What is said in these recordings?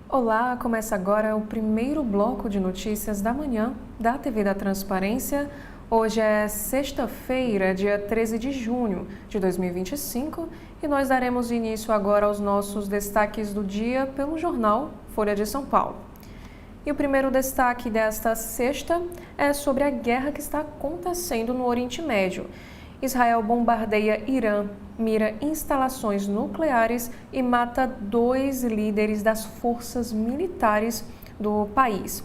Olá, começa agora o primeiro bloco de notícias da manhã da TV da Transparência. Hoje é sexta-feira, dia 13 de junho de 2025 e nós daremos início agora aos nossos destaques do dia pelo jornal Folha de São Paulo. E o primeiro destaque desta sexta é sobre a guerra que está acontecendo no Oriente Médio. Israel bombardeia Irã, mira instalações nucleares e mata 2 líderes das forças militares do país.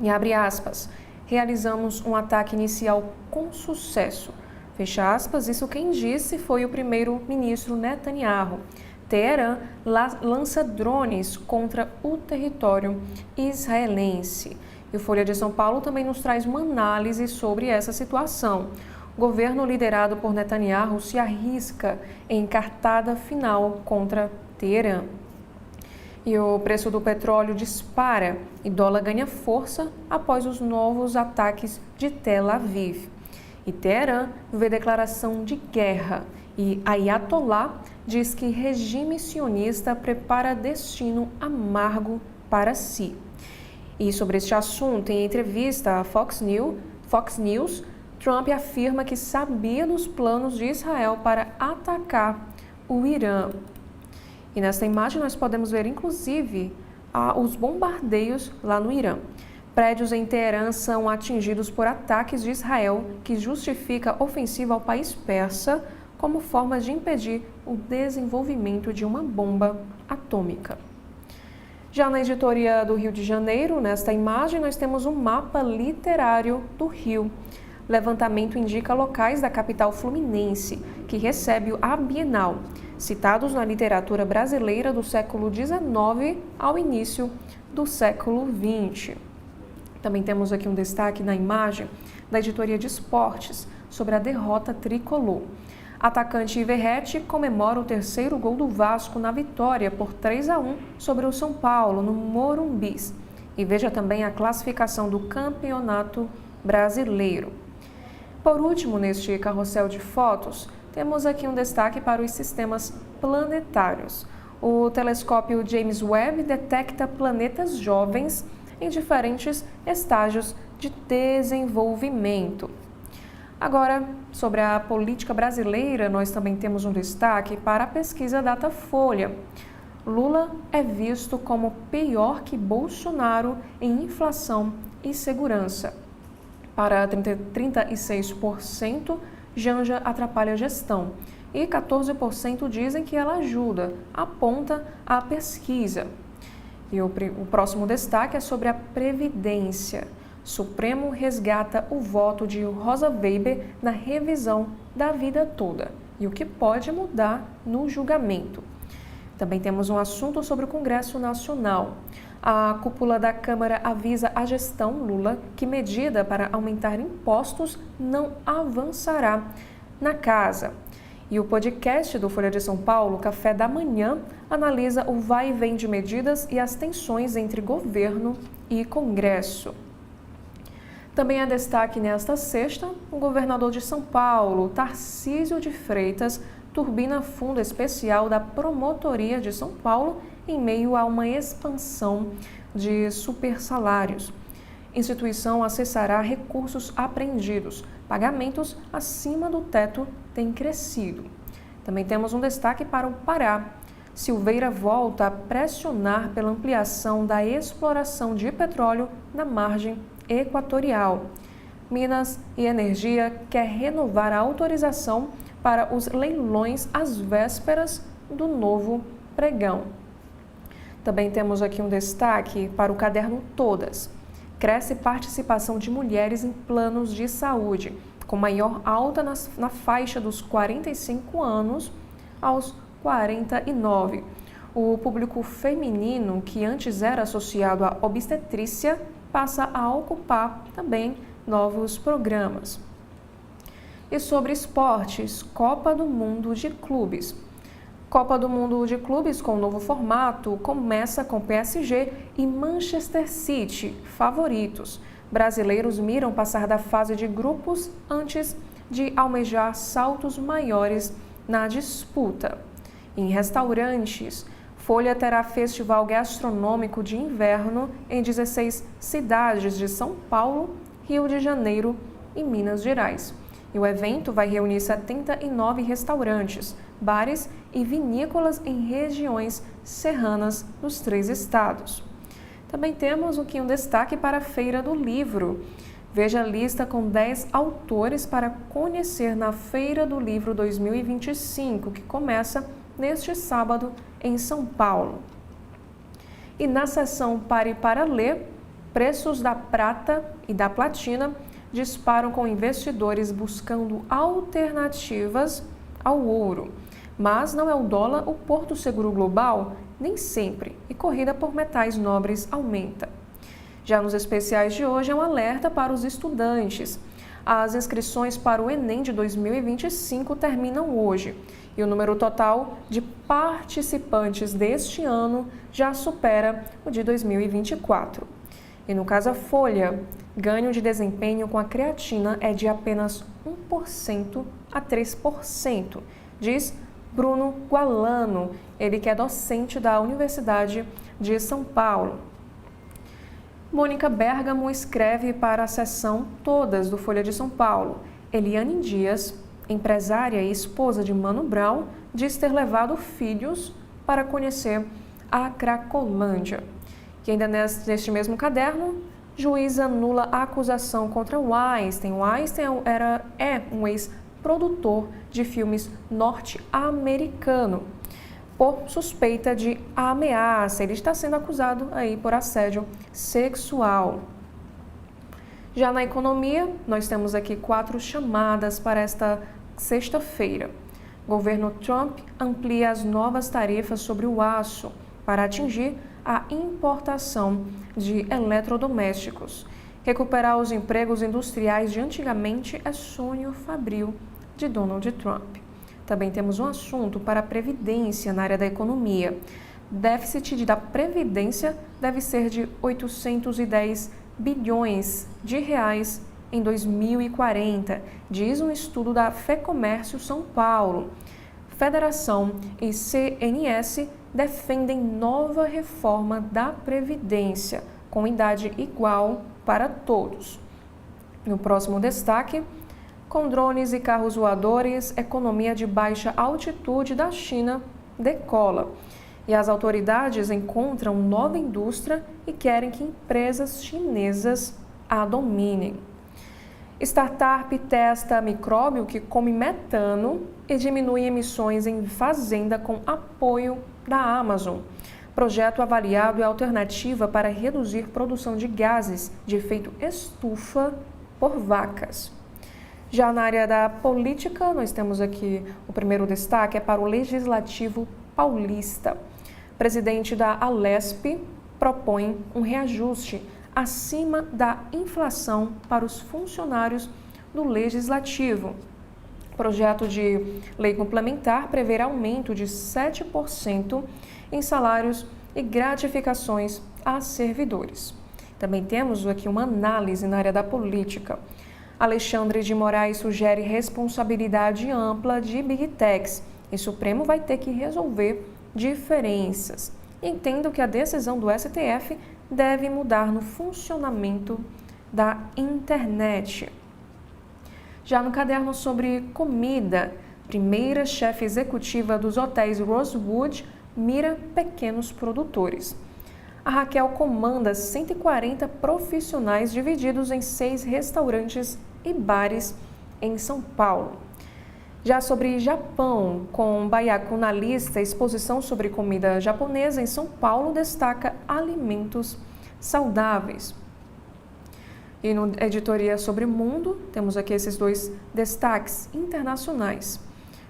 E abre aspas, realizamos um ataque inicial com sucesso. Fecha aspas, isso quem disse foi o primeiro-ministro Netanyahu. Teherã lança drones contra o território israelense. E o Folha de São Paulo também nos traz uma análise sobre essa situação. O governo liderado por Netanyahu se arrisca em cartada final contra Teherã. E o preço do petróleo dispara e dólar ganha força após os novos ataques de Tel Aviv. E Teherã vê declaração de guerra e Ayatollah diz que regime sionista prepara destino amargo para si. E sobre este assunto, em entrevista à Fox News, Trump afirma que sabia dos planos de Israel para atacar o Irã. E nesta imagem nós podemos ver, inclusive, os bombardeios lá no Irã. Prédios em Teherã são atingidos por ataques de Israel, que justifica a ofensiva ao país persa como forma de impedir o desenvolvimento de uma bomba atômica. Já na editoria do Rio de Janeiro, nesta imagem, nós temos um mapa literário do Rio. Levantamento indica locais da capital fluminense, que recebe a Bienal, citados na literatura brasileira do século XIX ao início do século XX. Também temos aqui um destaque na imagem da editoria de esportes sobre a derrota tricolor. Atacante Iverrete comemora o terceiro gol do Vasco na vitória por 3-1 sobre o São Paulo, no Morumbi. E veja também a classificação do Campeonato Brasileiro. Por último, neste carrossel de fotos, temos aqui um destaque para os sistemas planetários. O telescópio James Webb detecta planetas jovens em diferentes estágios de desenvolvimento. Agora, sobre a política brasileira, nós também temos um destaque para a pesquisa Datafolha. Lula é visto como pior que Bolsonaro em inflação e segurança. Para 36%, Janja atrapalha a gestão e 14% dizem que ela ajuda, aponta a pesquisa. E o próximo destaque é sobre a Previdência. Supremo resgata o voto de Rosa Weber na revisão da vida toda e o que pode mudar no julgamento. Também temos um assunto sobre o Congresso Nacional. A cúpula da Câmara avisa a gestão Lula que medida para aumentar impostos não avançará na casa. E o podcast do Folha de São Paulo, Café da Manhã, analisa o vai e vem de medidas e as tensões entre governo e Congresso. Também é destaque nesta sexta, o governador de São Paulo, Tarcísio de Freitas, turbina fundo especial da Promotoria de São Paulo em meio a uma expansão de supersalários. Instituição acessará recursos apreendidos. Pagamentos acima do teto têm crescido. Também temos um destaque para o Pará. Silveira volta a pressionar pela ampliação da exploração de petróleo na margem equatorial. Minas e Energia quer renovar a autorização para os leilões às vésperas do novo pregão. Também temos aqui um destaque para o caderno Todas. Cresce participação de mulheres em planos de saúde, com maior alta na faixa dos 45 anos aos 49. O público feminino, que antes era associado à obstetrícia, passa a ocupar também novos programas. E sobre esportes, Copa do Mundo de Clubes. Copa do Mundo de Clubes com novo formato começa com PSG e Manchester City, favoritos. Brasileiros miram passar da fase de grupos antes de almejar saltos maiores na disputa. Em restaurantes, Folha terá festival gastronômico de inverno em 16 cidades de São Paulo, Rio de Janeiro e Minas Gerais. E o evento vai reunir 79 restaurantes, bares e vinícolas em regiões serranas dos 3 estados. Também temos um destaque para a Feira do Livro. Veja a lista com 10 autores para conhecer na Feira do Livro 2025, que começa neste sábado em São Paulo. E na seção Pare para Ler, preços da prata e da platina disparam com investidores buscando alternativas ao ouro. Mas não é o dólar o porto seguro global? Nem sempre, e corrida por metais nobres aumenta. Já nos especiais de hoje é um alerta para os estudantes. As inscrições para o Enem de 2025 terminam hoje e o número total de participantes deste ano já supera o de 2024. E no caso a Folha, ganho de desempenho com a creatina é de apenas 1% a 3%, diz Bruno Gualano, ele que é docente da Universidade de São Paulo. Mônica Bergamo escreve para a seção Todas do Folha de São Paulo. Eliane Dias, empresária e esposa de Mano Brown, diz ter levado filhos para conhecer a Cracolândia. E ainda neste mesmo caderno, juiz anula a acusação contra Weinstein. Weinstein é um ex-produtor de filmes norte-americano por suspeita de ameaça. Ele está sendo acusado aí por assédio sexual. Já na economia, nós temos aqui 4 chamadas para esta sexta-feira. Governo Trump amplia as novas tarifas sobre o aço para atingir a importação de eletrodomésticos. Recuperar os empregos industriais de antigamente é sonho fabril de Donald Trump. Também temos um assunto para a Previdência na área da economia. Déficit da Previdência deve ser de 810 bilhões de reais em 2040, diz um estudo da FEComércio São Paulo. Federação e CNS defendem nova reforma da Previdência, com idade igual para todos. No próximo destaque, com drones e carros voadores, economia de baixa altitude da China decola. E as autoridades encontram nova indústria e querem que empresas chinesas a dominem. Startup testa micróbio que come metano e diminui emissões em fazenda com apoio da Amazon. Projeto avaliado é alternativa para reduzir produção de gases de efeito estufa por vacas. Já na área da política, nós temos aqui o primeiro destaque, é para o Legislativo Paulista. Presidente da Alesp propõe um reajuste acima da inflação para os funcionários do Legislativo. Projeto de lei complementar prevê aumento de 7% em salários e gratificações a servidores. Também temos aqui uma análise na área da política. Alexandre de Moraes sugere responsabilidade ampla de Big Techs e Supremo vai ter que resolver diferenças. Entendo que a decisão do STF deve mudar no funcionamento da internet. Já no caderno sobre comida, primeira chefe executiva dos hotéis Rosewood mira pequenos produtores. A Raquel comanda 140 profissionais divididos em 6 restaurantes e bares em São Paulo. Já sobre Japão, com Baiacu na lista, exposição sobre comida japonesa em São Paulo destaca alimentos saudáveis. E no editoria sobre mundo, temos aqui esses 2 destaques internacionais.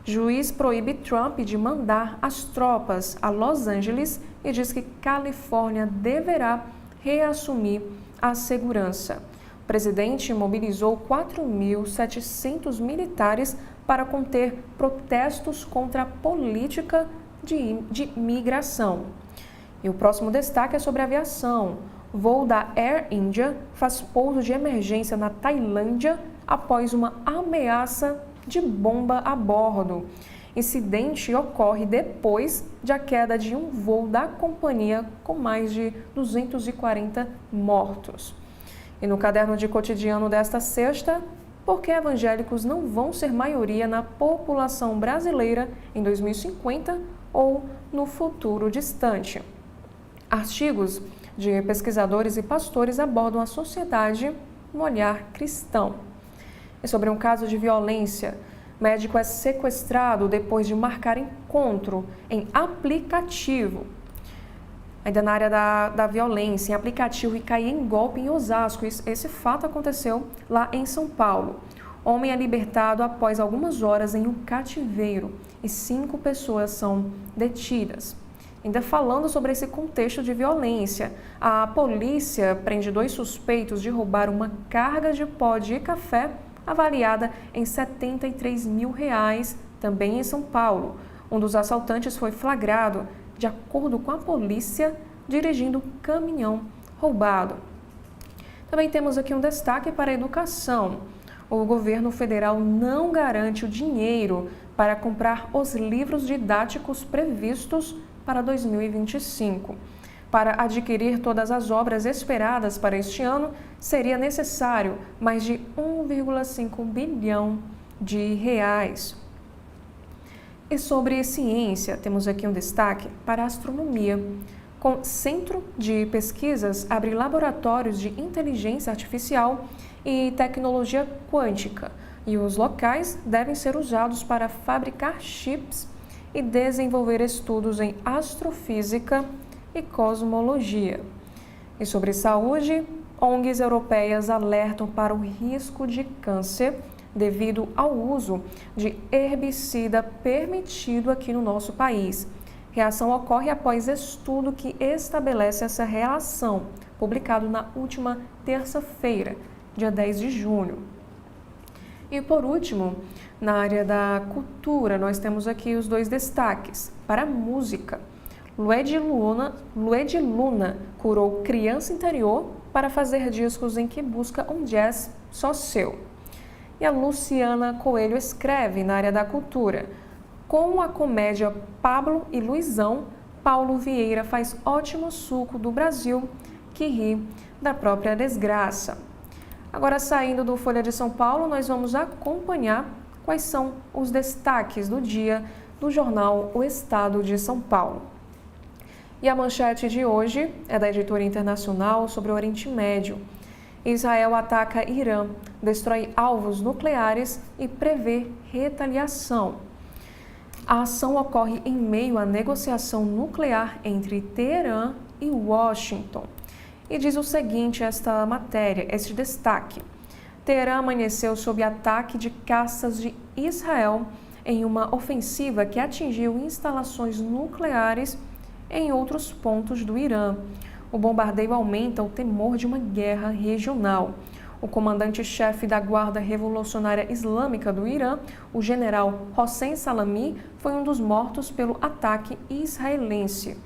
Juiz proíbe Trump de mandar as tropas a Los Angeles e diz que Califórnia deverá reassumir a segurança. O presidente mobilizou 4.700 militares para conter protestos contra a política de migração. E o próximo destaque é sobre aviação. Voo da Air India faz pouso de emergência na Tailândia após uma ameaça de bomba a bordo. Incidente ocorre depois da queda de um voo da companhia com mais de 240 mortos. E no caderno de cotidiano desta sexta, por que evangélicos não vão ser maioria na população brasileira em 2050 ou no futuro distante? Artigos de pesquisadores e pastores abordam a sociedade no olhar cristão. E sobre um caso de violência, médico é sequestrado depois de marcar encontro em aplicativo. Ainda na área da violência, em aplicativo e cair em golpe em Osasco. Esse fato aconteceu lá em São Paulo. Homem é libertado após algumas horas em um cativeiro e 5 pessoas são detidas. Ainda falando sobre esse contexto de violência, a polícia prende 2 suspeitos de roubar uma carga de pó de café avaliada em R$ 73 mil, também em São Paulo. Um dos assaltantes foi flagrado, de acordo com a polícia, dirigindo um caminhão roubado. Também temos aqui um destaque para a educação. O governo federal não garante o dinheiro para comprar os livros didáticos previstos para 2025. Para adquirir todas as obras esperadas para este ano, seria necessário mais de 1,5 bilhão de reais. E sobre ciência, temos aqui um destaque para a astronomia. Com Centro de Pesquisas abre laboratórios de inteligência artificial e tecnologia quântica, e os locais devem ser usados para fabricar chips e desenvolver estudos em astrofísica e cosmologia. E sobre saúde, ONGs europeias alertam para o risco de câncer devido ao uso de herbicida permitido aqui no nosso país. Reação ocorre após estudo que estabelece essa relação, publicado na última terça-feira, dia 10 de junho. E por último, na área da cultura, nós temos aqui os 2 destaques. Para a música, Lued Luna curou criança interior para fazer discos em que busca um jazz só seu. E a Luciana Coelho escreve na área da cultura. Com a comédia Pablo e Luizão, Paulo Vieira faz ótimo suco do Brasil, que ri da própria desgraça. Agora, saindo do Folha de São Paulo, nós vamos acompanhar quais são os destaques do dia do jornal O Estado de São Paulo. E a manchete de hoje é da editoria internacional sobre o Oriente Médio. Israel ataca Irã, destrói alvos nucleares e prevê retaliação. A ação ocorre em meio à negociação nuclear entre Teherã e Washington. E diz o seguinte esta matéria, este destaque. Teherã amanheceu sob ataque de caças de Israel em uma ofensiva que atingiu instalações nucleares em outros pontos do Irã. O bombardeio aumenta o temor de uma guerra regional. O comandante-chefe da Guarda Revolucionária Islâmica do Irã, o general Hossein Salami, foi um dos mortos pelo ataque israelense.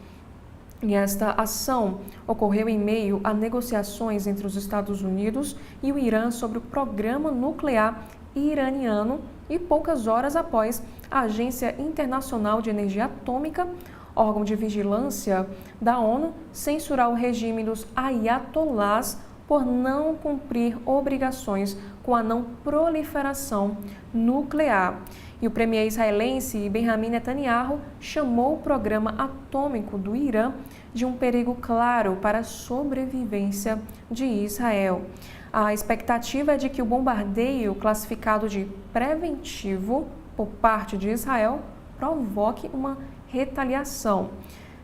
E esta ação ocorreu em meio a negociações entre os Estados Unidos e o Irã sobre o programa nuclear iraniano e poucas horas após a Agência Internacional de Energia Atômica, órgão de vigilância da ONU, censurar o regime dos ayatolás por não cumprir obrigações com a não proliferação nuclear. E o premier israelense Benjamin Netanyahu chamou o programa atômico do Irã de um perigo claro para a sobrevivência de Israel. A expectativa é de que o bombardeio, classificado de preventivo por parte de Israel, provoque uma retaliação.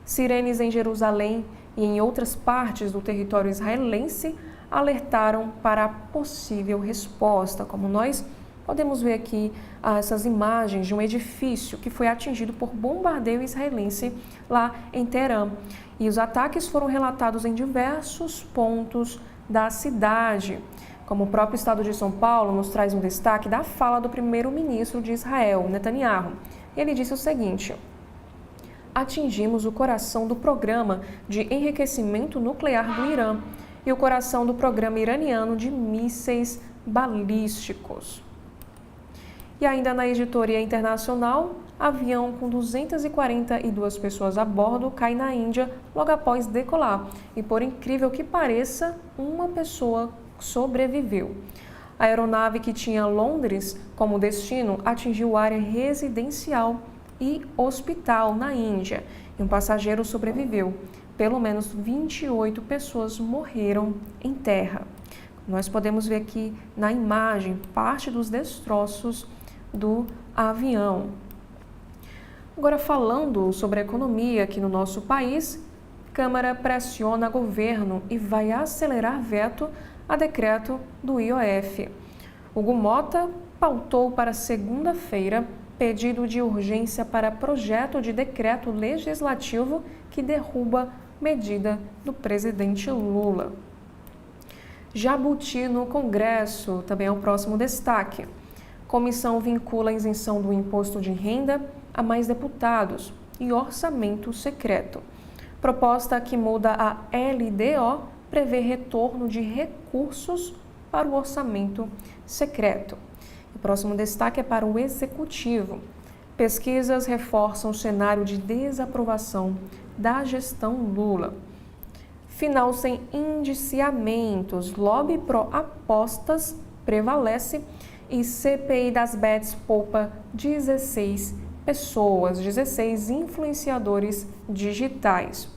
Sirenes em Jerusalém e em outras partes do território israelense alertaram para a possível resposta, como nós podemos ver aqui essas imagens de um edifício que foi atingido por bombardeio israelense lá em Teherã. E os ataques foram relatados em diversos pontos da cidade. Como o próprio Estado de São Paulo nos traz um destaque da fala do primeiro-ministro de Israel, Netanyahu. Ele disse o seguinte: atingimos o coração do programa de enriquecimento nuclear do Irã e o coração do programa iraniano de mísseis balísticos. E ainda na editoria internacional, avião com 242 pessoas a bordo cai na Índia logo após decolar. E por incrível que pareça, uma pessoa sobreviveu. A aeronave, que tinha Londres como destino, atingiu área residencial e hospital na Índia. E um passageiro sobreviveu. Pelo menos 28 pessoas morreram em terra. Nós podemos ver aqui na imagem parte dos destroços do avião. Agora, falando sobre a economia aqui no nosso país, Câmara pressiona governo e vai acelerar veto a decreto do IOF. Hugo Mota pautou para segunda-feira pedido de urgência para projeto de decreto legislativo que derruba medida do presidente Lula. Jabuti no Congresso também é o próximo destaque. Comissão vincula a isenção do imposto de renda a mais deputados e orçamento secreto. Proposta que muda a LDO prevê retorno de recursos para o orçamento secreto. O próximo destaque é para o Executivo. Pesquisas reforçam o cenário de desaprovação da gestão Lula. Final sem indiciamentos, lobby pró-apostas prevalece e CPI das bets poupa 16 pessoas, 16 influenciadores digitais.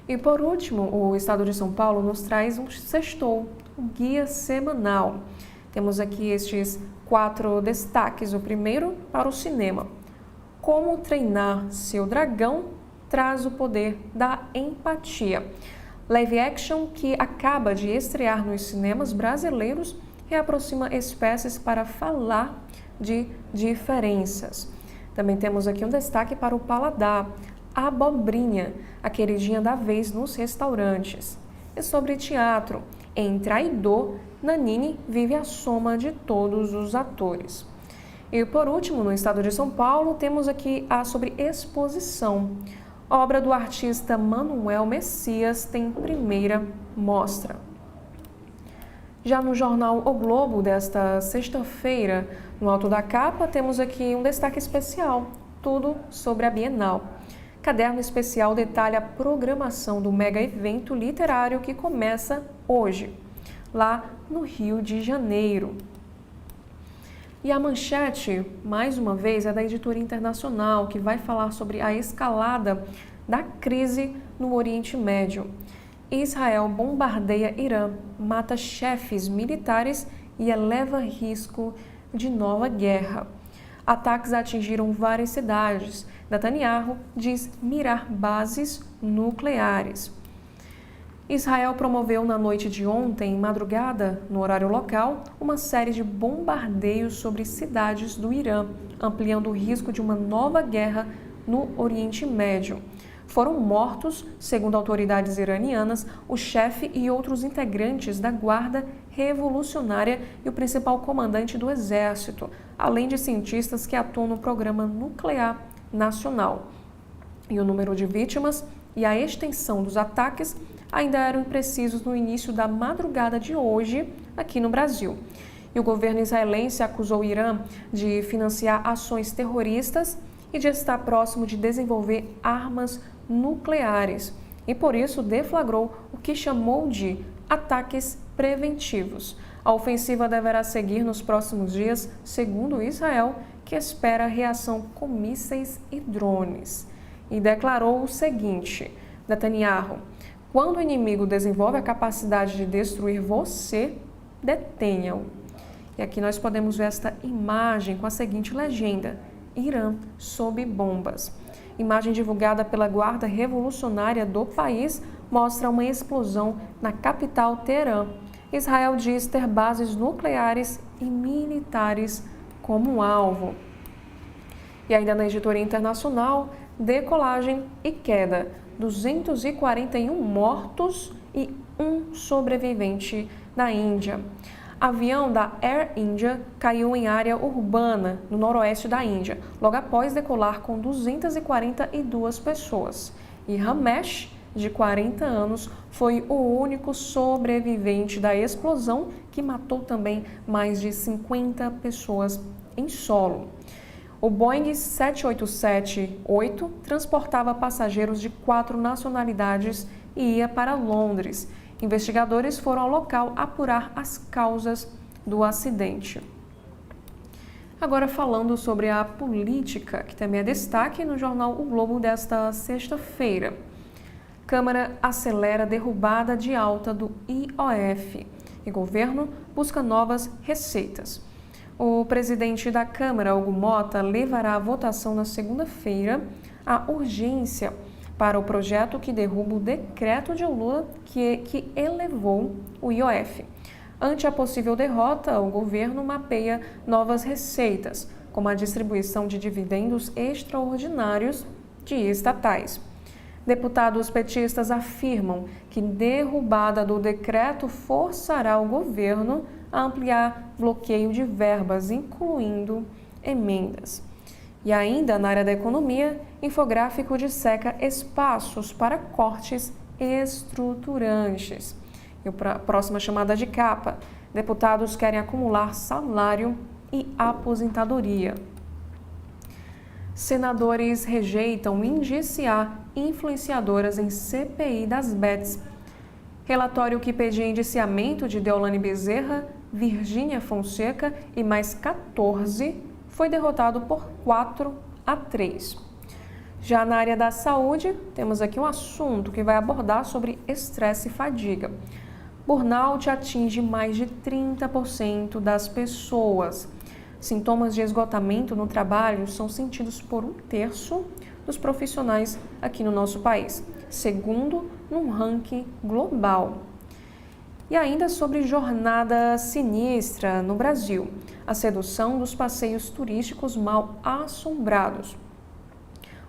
E por último, o Estado de São Paulo nos traz um sextou, um guia semanal. Temos aqui estes 4 destaques. O primeiro para o cinema. Como treinar seu dragão traz o poder da empatia. Live action que acaba de estrear nos cinemas brasileiros reaproxima espécies para falar de diferenças. Também temos aqui um destaque para o paladar. A abobrinha, a queridinha da vez nos restaurantes. E sobre teatro, em Traidor, Nanini vive a soma de todos os atores. E por último, no estado de São Paulo, temos aqui a sobre exposição. Obra do artista Manuel Messias tem primeira mostra. Já no jornal O Globo desta sexta-feira, no alto da capa, temos aqui um destaque especial, tudo sobre a Bienal. Caderno especial detalha a programação do mega evento literário que começa hoje, lá no Rio de Janeiro. E a manchete, mais uma vez, é da Editoria Internacional, que vai falar sobre a escalada da crise no Oriente Médio. Israel bombardeia Irã, mata chefes militares e eleva risco de nova guerra. Ataques atingiram várias cidades. Netanyahu diz mirar bases nucleares. Israel promoveu na noite de ontem, madrugada, no horário local, uma série de bombardeios sobre cidades do Irã, ampliando o risco de uma nova guerra no Oriente Médio. Foram mortos, segundo autoridades iranianas, o chefe e outros integrantes da Guarda Revolucionária e o principal comandante do Exército, além de cientistas que atuam no Programa Nuclear Nacional. E o número de vítimas e a extensão dos ataques ainda eram imprecisos no início da madrugada de hoje aqui no Brasil. E o governo israelense acusou o Irã de financiar ações terroristas e de estar próximo de desenvolver armas nucleares. E por isso deflagrou o que chamou de ataques preventivos. A ofensiva deverá seguir nos próximos dias, segundo Israel, que espera reação com mísseis e drones. E declarou o seguinte: Netanyahu, quando o inimigo desenvolve a capacidade de destruir você, detenha-o. E aqui nós podemos ver esta imagem com a seguinte legenda: Irã sob bombas. Imagem divulgada pela Guarda Revolucionária do país mostra uma explosão na capital Teherã. Israel diz ter bases nucleares e militares como alvo. E ainda na editoria internacional, decolagem e queda. 241 mortos e um sobrevivente na Índia. Avião da Air India caiu em área urbana, no noroeste da Índia, logo após decolar com 242 pessoas. E Ramesh, de 40 anos, foi o único sobrevivente da explosão que matou também mais de 50 pessoas em solo. O Boeing 787-8 transportava passageiros de 4 nacionalidades e ia para Londres. Investigadores foram ao local apurar as causas do acidente. Agora falando sobre a política, que também é destaque no jornal O Globo desta sexta-feira. Câmara acelera a derrubada de alta do IOF e governo busca novas receitas. O presidente da Câmara, Hugo Mota, levará à votação na segunda-feira a urgência para o projeto que derruba o decreto de Lula que elevou o IOF. Ante a possível derrota, o governo mapeia novas receitas, como a distribuição de dividendos extraordinários de estatais. Deputados petistas afirmam que derrubada do decreto forçará o governo a ampliar bloqueio de verbas, incluindo emendas. E ainda na área da economia, infográfico disseca espaços para cortes estruturantes. E a próxima chamada de capa, deputados querem acumular salário e aposentadoria. Senadores rejeitam indiciar influenciadoras em CPI das bets. Relatório que pedia indiciamento de Deolane Bezerra, Virgínia Fonseca e mais 14 foi derrotado por 4-3. Já na área da saúde, temos aqui um assunto que vai abordar sobre estresse e fadiga. Burnout atinge mais de 30% das pessoas. Sintomas de esgotamento no trabalho são sentidos por 1/3 dos profissionais aqui no nosso país, segundo num ranking global. E ainda sobre jornada sinistra no Brasil, a sedução dos passeios turísticos mal assombrados.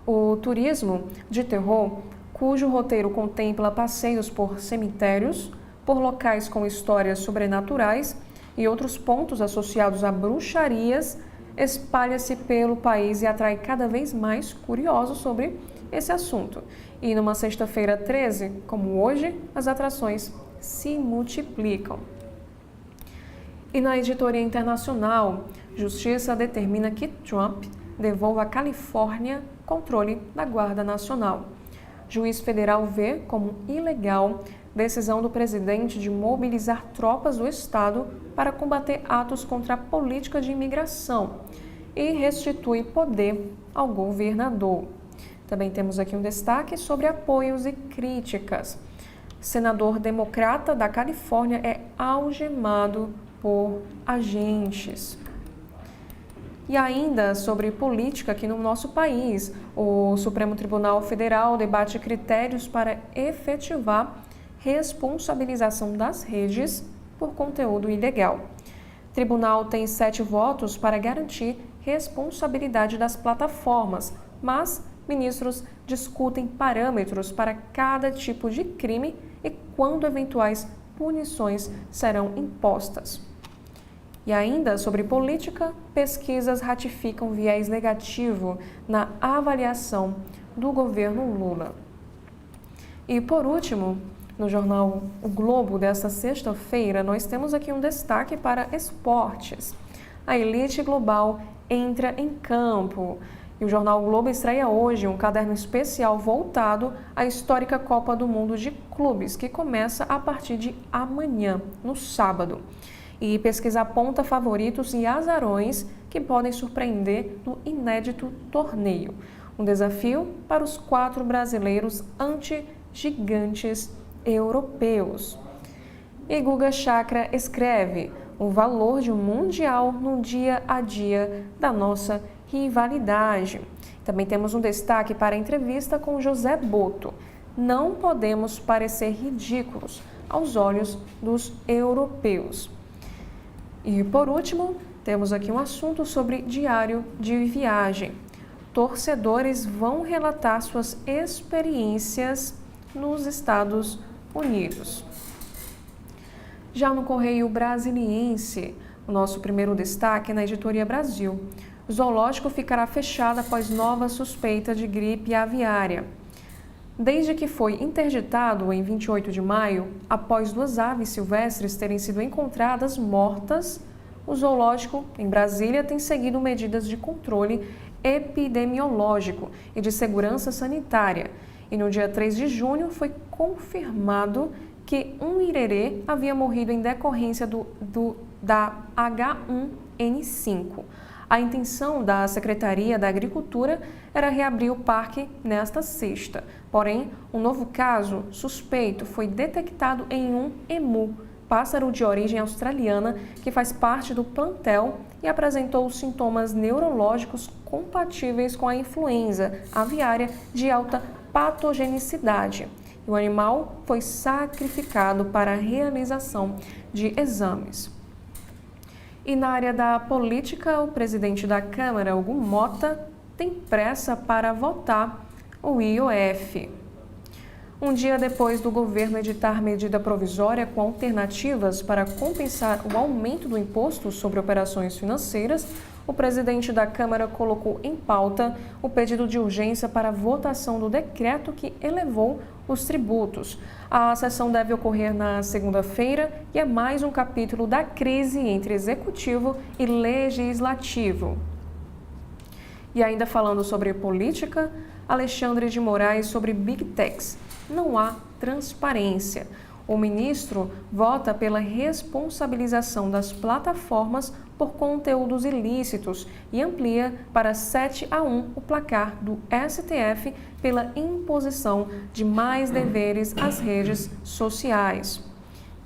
O turismo de terror, cujo roteiro contempla passeios por cemitérios, por locais com histórias sobrenaturais e outros pontos associados a bruxarias, espalha-se pelo país e atrai cada vez mais curiosos sobre esse assunto. E numa sexta-feira 13, como hoje, as atrações se multiplicam. E na editoria internacional, Justiça determina que Trump devolva à Califórnia controle da Guarda Nacional. Juiz federal vê como ilegal decisão do presidente de mobilizar tropas do estado para combater atos contra a política de imigração e restitui poder ao governador. Também temos aqui um destaque sobre apoios e críticas. Senador democrata da Califórnia é algemado por agentes. E ainda sobre política aqui no nosso país, o Supremo Tribunal Federal debate critérios para efetivar responsabilização das redes por conteúdo ilegal. Tribunal tem 7 votos para garantir responsabilidade das plataformas, mas ministros discutem parâmetros para cada tipo de crime e quando eventuais punições serão impostas. E ainda sobre política, pesquisas ratificam viés negativo na avaliação do governo Lula. E por último, no jornal O Globo desta sexta-feira, nós temos aqui um destaque para esportes. A elite global entra em campo. E o jornal O Globo estreia hoje um caderno especial voltado à histórica Copa do Mundo de Clubes, que começa a partir de amanhã, no sábado. E pesquisa aponta favoritos e azarões que podem surpreender no inédito torneio. Um desafio para os 4 brasileiros ante gigantes europeus. E Guga Chakra escreve o valor de um mundial no dia a dia da nossa rivalidade. Também temos um destaque para a entrevista com José Boto. Não podemos parecer ridículos aos olhos dos europeus. E por último, temos aqui um assunto sobre diário de viagem. Torcedores vão relatar suas experiências nos Estados Unidos. Já no Correio Brasiliense, o nosso primeiro destaque é na Editoria Brasil. O zoológico ficará fechado após nova suspeita de gripe aviária. Desde que foi interditado em 28 de maio, após 2 aves silvestres terem sido encontradas mortas, o zoológico em Brasília tem seguido medidas de controle epidemiológico e de segurança sanitária. E no dia 3 de junho foi confirmado que um irerê havia morrido em decorrência da H1N5. A intenção da Secretaria da Agricultura era reabrir o parque nesta sexta. Porém, um novo caso suspeito foi detectado em um emu, pássaro de origem australiana que faz parte do plantel e apresentou sintomas neurológicos compatíveis com a influenza aviária de alta patogenicidade. O animal foi sacrificado para a realização de exames. E na área da política, o presidente da Câmara, Hugo Mota, tem pressa para votar o IOF. Um dia depois do governo editar medida provisória com alternativas para compensar o aumento do imposto sobre operações financeiras, o presidente da Câmara colocou em pauta o pedido de urgência para a votação do decreto que elevou os tributos. A sessão deve ocorrer na segunda-feira e é mais um capítulo da crise entre executivo e legislativo. E ainda falando sobre política, Alexandre de Moraes sobre Big Techs. Não há transparência. O ministro vota pela responsabilização das plataformas por conteúdos ilícitos e amplia para 7-1 o placar do STF pela imposição de mais deveres às redes sociais.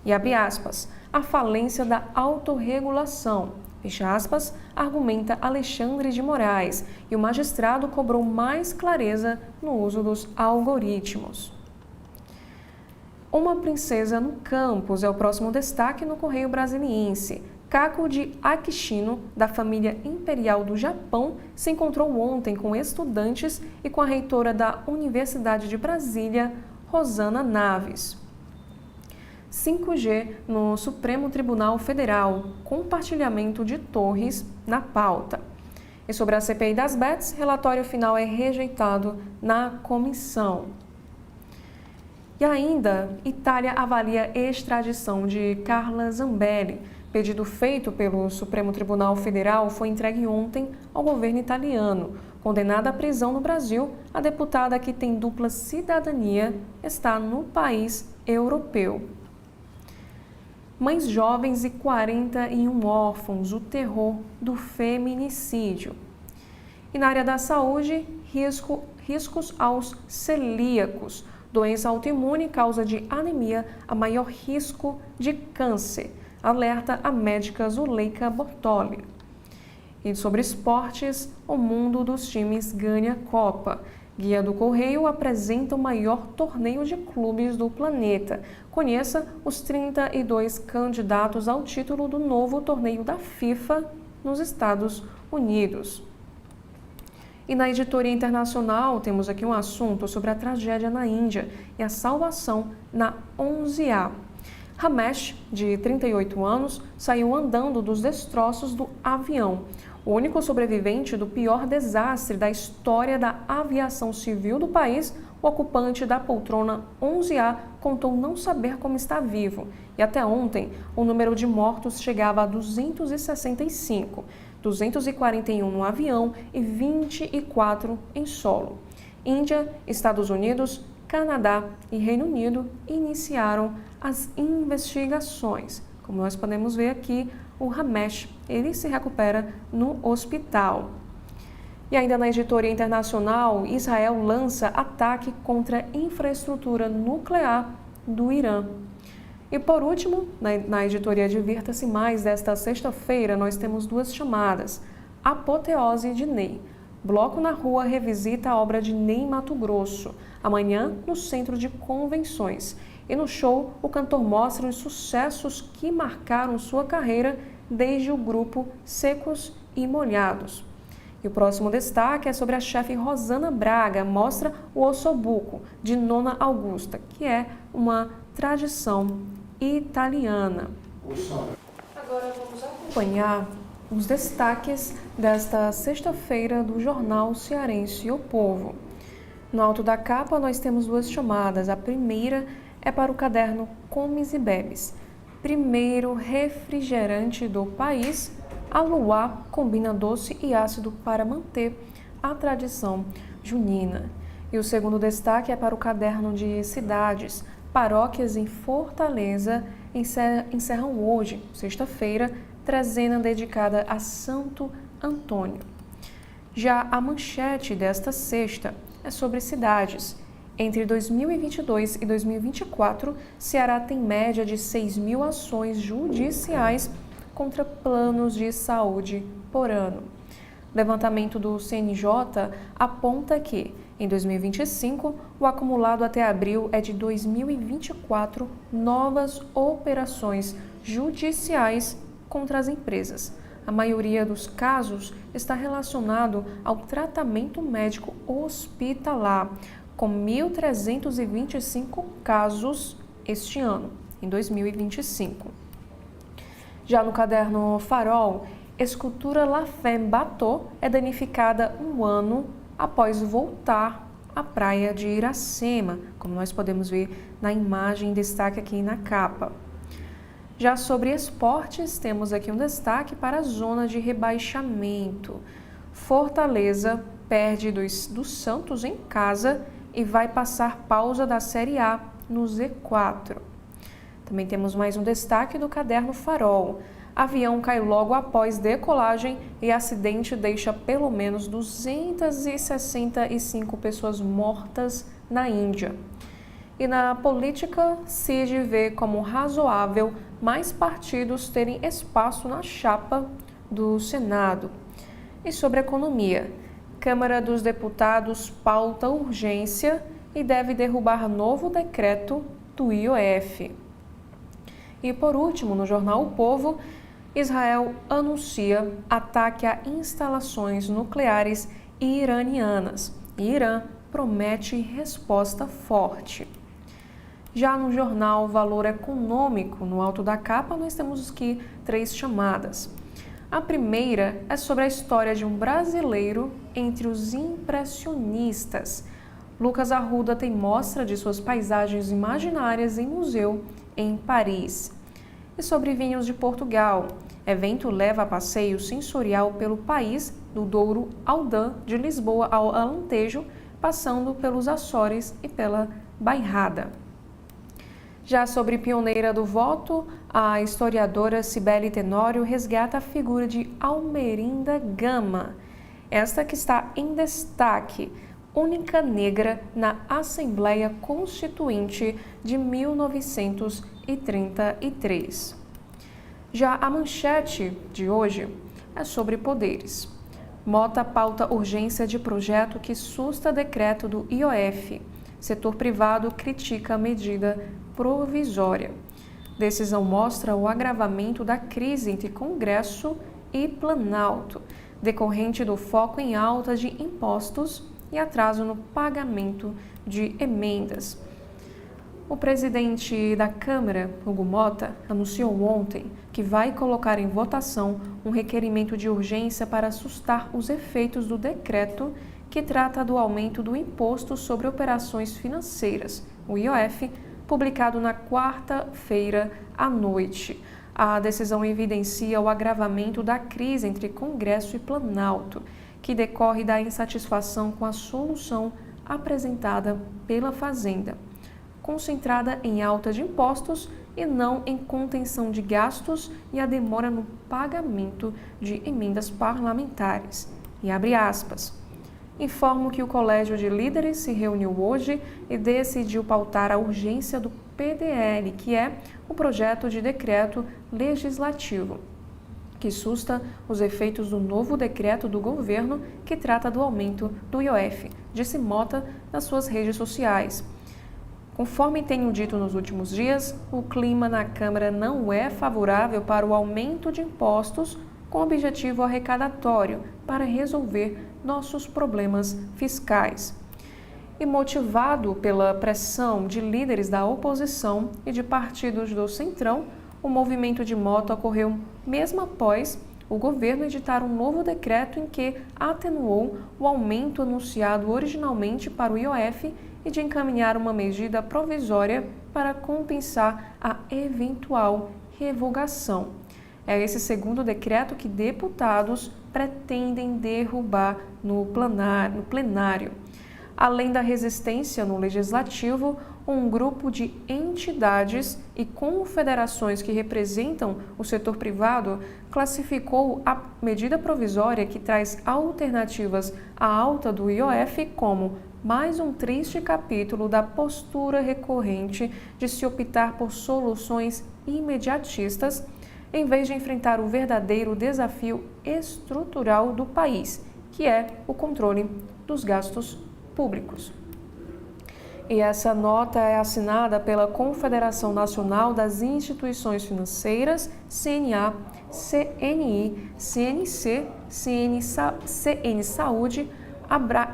E abre aspas, a falência da autorregulação, fecha aspas, argumenta Alexandre de Moraes, e o magistrado cobrou mais clareza no uso dos algoritmos. Uma princesa no campus é o próximo destaque no Correio Brasiliense. Kako de Akishino, da família imperial do Japão, se encontrou ontem com estudantes e com a reitora da Universidade de Brasília, Rosana Naves. 5G no Supremo Tribunal Federal, compartilhamento de torres na pauta. E sobre a CPI das bets, relatório final é rejeitado na comissão. E ainda, Itália avalia extradição de Carla Zambelli. Pedido feito pelo Supremo Tribunal Federal foi entregue ontem ao governo italiano. Condenada à prisão no Brasil, a deputada que tem dupla cidadania está no país europeu. Mães jovens e 41 órfãos, o terror do feminicídio. E na área da saúde, riscos aos celíacos. Doença autoimune causa de anemia a maior risco de câncer, alerta a médica Zuleika Bortoli. E sobre esportes, o mundo dos times ganha Copa. Guia do Correio apresenta o maior torneio de clubes do planeta. Conheça os 32 candidatos ao título do novo torneio da FIFA nos Estados Unidos. E na editoria internacional, temos aqui um assunto sobre a tragédia na Índia e a salvação na 11A. Ramesh, de 38 anos, saiu andando dos destroços do avião. O único sobrevivente do pior desastre da história da aviação civil do país, o ocupante da poltrona 11A contou não saber como está vivo. E até ontem, o número de mortos chegava a 265. 241 no avião e 24 em solo. Índia, Estados Unidos, Canadá e Reino Unido iniciaram as investigações. Como nós podemos ver aqui, o Ramesh, ele se recupera no hospital. E ainda na editoria internacional, Israel lança ataque contra infraestrutura nuclear do Irã. E por último, na editoria Divirta-se Mais desta sexta-feira, nós temos duas chamadas. Apoteose de Ney. Bloco na Rua revisita a obra de Ney Mato Grosso. Amanhã, no Centro de Convenções. E no show, o cantor mostra os sucessos que marcaram sua carreira desde o grupo Secos e Molhados. E o próximo destaque é sobre a chefe Rosana Braga, mostra o ossobuco de Nona Augusta, que é uma tradição italiana. Agora vamos acompanhar os destaques desta sexta-feira do jornal cearense O Povo. No alto da capa nós temos duas chamadas. A primeira é para o caderno Comes e Bebes. Primeiro refrigerante do país, a Luá combina doce e ácido para manter a tradição junina. E o segundo destaque é para o caderno de cidades. Paróquias em Fortaleza encerram hoje, sexta-feira, trezena dedicada a Santo Antônio. Já a manchete desta sexta é sobre cidades. Entre 2022 e 2024, Ceará tem média de 6.000 ações judiciais contra planos de saúde por ano. Levantamento do CNJ aponta que, em 2025, o acumulado até abril é de 2.024 novas operações judiciais contra as empresas. A maioria dos casos está relacionado ao tratamento médico hospitalar, com 1.325 casos este ano, em 2025. Já no caderno Farol, escultura La Femme Bateau é danificada um ano após voltar à praia de Iracema, como nós podemos ver na imagem em destaque aqui na capa. Já sobre esportes, temos aqui um destaque para a zona de rebaixamento. Fortaleza perde do Santos em casa e vai passar pausa da Série A no Z4. Também temos mais um destaque do caderno Farol. Avião cai logo após decolagem e acidente deixa pelo menos 265 pessoas mortas na Índia. E na política, Cid vê como razoável mais partidos terem espaço na chapa do Senado. E sobre economia, Câmara dos Deputados pauta urgência e deve derrubar novo decreto do IOF. E por último, no jornal O Povo, Israel anuncia ataque a instalações nucleares iranianas. E Irã promete resposta forte. Já no jornal Valor Econômico, no alto da capa, nós temos aqui 3 chamadas. A primeira é sobre a história de um brasileiro entre os impressionistas. Lucas Arruda tem mostra de suas paisagens imaginárias em museu em Paris. E sobre vinhos de Portugal. Evento leva a passeio sensorial pelo país, do Douro ao Dã, de Lisboa ao Alentejo, passando pelos Açores e pela Bairrada. Já sobre pioneira do voto, a historiadora Cibele Tenório resgata a figura de Almerinda Gama, esta que está em destaque, única negra na Assembleia Constituinte de 1933. Já a manchete de hoje é sobre poderes. Mota pauta urgência de projeto que susta decreto do IOF. Setor privado critica a medida provisória. Decisão mostra o agravamento da crise entre Congresso e Planalto, decorrente do foco em alta de impostos e atraso no pagamento de emendas. O presidente da Câmara, Hugo Mota, anunciou ontem que vai colocar em votação um requerimento de urgência para sustar os efeitos do decreto que trata do aumento do Imposto sobre Operações Financeiras, o IOF, publicado na quarta-feira à noite. A decisão evidencia o agravamento da crise entre Congresso e Planalto, que decorre da insatisfação com a solução apresentada pela Fazenda, concentrada em alta de impostos e não em contenção de gastos e a demora no pagamento de emendas parlamentares. E abre aspas. Informo que o Colégio de Líderes se reuniu hoje e decidiu pautar a urgência do PDL, que é o projeto de decreto legislativo, que susta os efeitos do novo decreto do governo que trata do aumento do IOF, disse Mota nas suas redes sociais. Conforme tenho dito nos últimos dias, o clima na Câmara não é favorável para o aumento de impostos com objetivo arrecadatório para resolver nossos problemas fiscais. E motivado pela pressão de líderes da oposição e de partidos do Centrão, o movimento de moto ocorreu mesmo após o governo editar um novo decreto em que atenuou o aumento anunciado originalmente para o IOF e de encaminhar uma medida provisória para compensar a eventual revogação. É esse segundo decreto que deputados pretendem derrubar no plenário. Além da resistência no Legislativo, um grupo de entidades e confederações que representam o setor privado classificou a medida provisória que traz alternativas à alta do IOF como mais um triste capítulo da postura recorrente de se optar por soluções imediatistas, em vez de enfrentar o verdadeiro desafio estrutural do país, que é o controle dos gastos públicos. E essa nota é assinada pela Confederação Nacional das Instituições Financeiras, CNA, CNI, CNC, CN Saúde,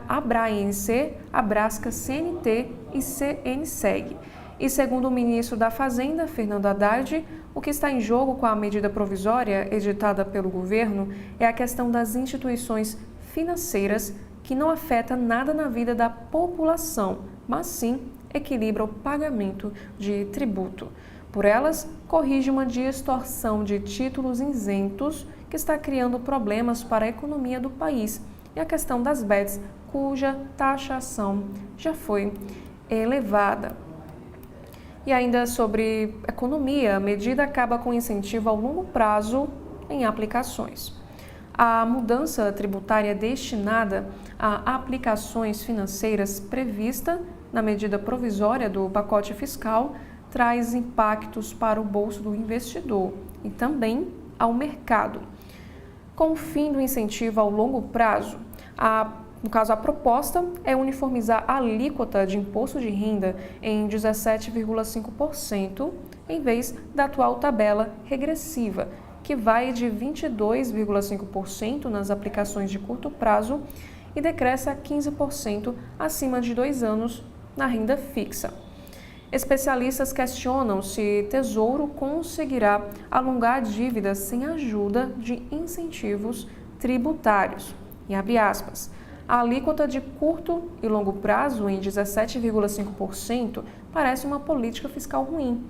Abraense, Abrasca, CNT e CNSEG. E segundo o ministro da Fazenda, Fernando Haddad, o que está em jogo com a medida provisória editada pelo governo é a questão das instituições financeiras, que não afeta nada na vida da população, mas sim equilibra o pagamento de tributo. Por elas, corrige uma distorção de títulos isentos que está criando problemas para a economia do país e a questão das bets, cuja taxação já foi elevada. E ainda sobre economia, a medida acaba com incentivo ao longo prazo em aplicações. A mudança tributária destinada a aplicações financeiras prevista na medida provisória do pacote fiscal traz impactos para o bolso do investidor e também ao mercado. Com o fim do incentivo ao longo prazo, no caso, a proposta é uniformizar a alíquota de imposto de renda em 17,5%, em vez da atual tabela regressiva, que vai de 22,5% nas aplicações de curto prazo e decresce a 15% acima de 2 anos na renda fixa. Especialistas questionam se Tesouro conseguirá alongar a dívida sem a ajuda de incentivos tributários. E abre aspas, a alíquota de curto e longo prazo em 17,5% parece uma política fiscal ruim.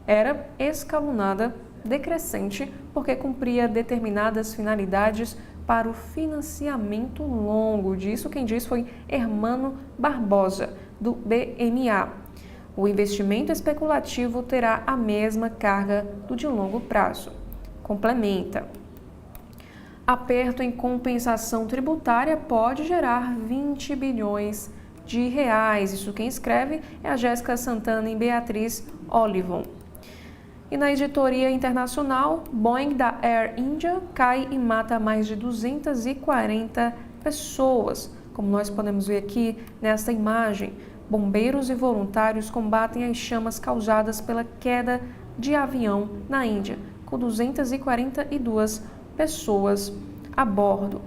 Era escalonada decrescente porque cumpria determinadas finalidades para o financiamento longo. Disso quem diz foi Hermano Barbosa, do BMA. O investimento especulativo terá a mesma carga do de longo prazo. Complementa. Aperto em compensação tributária pode gerar 20 bilhões de reais. Isso quem escreve é a Jéssica Santana e Beatriz Olivon. E na editoria internacional, Boeing da Air India cai e mata mais de 240 pessoas. Como nós podemos ver aqui nesta imagem, bombeiros e voluntários combatem as chamas causadas pela queda de avião na Índia, com 242 pessoas a bordo.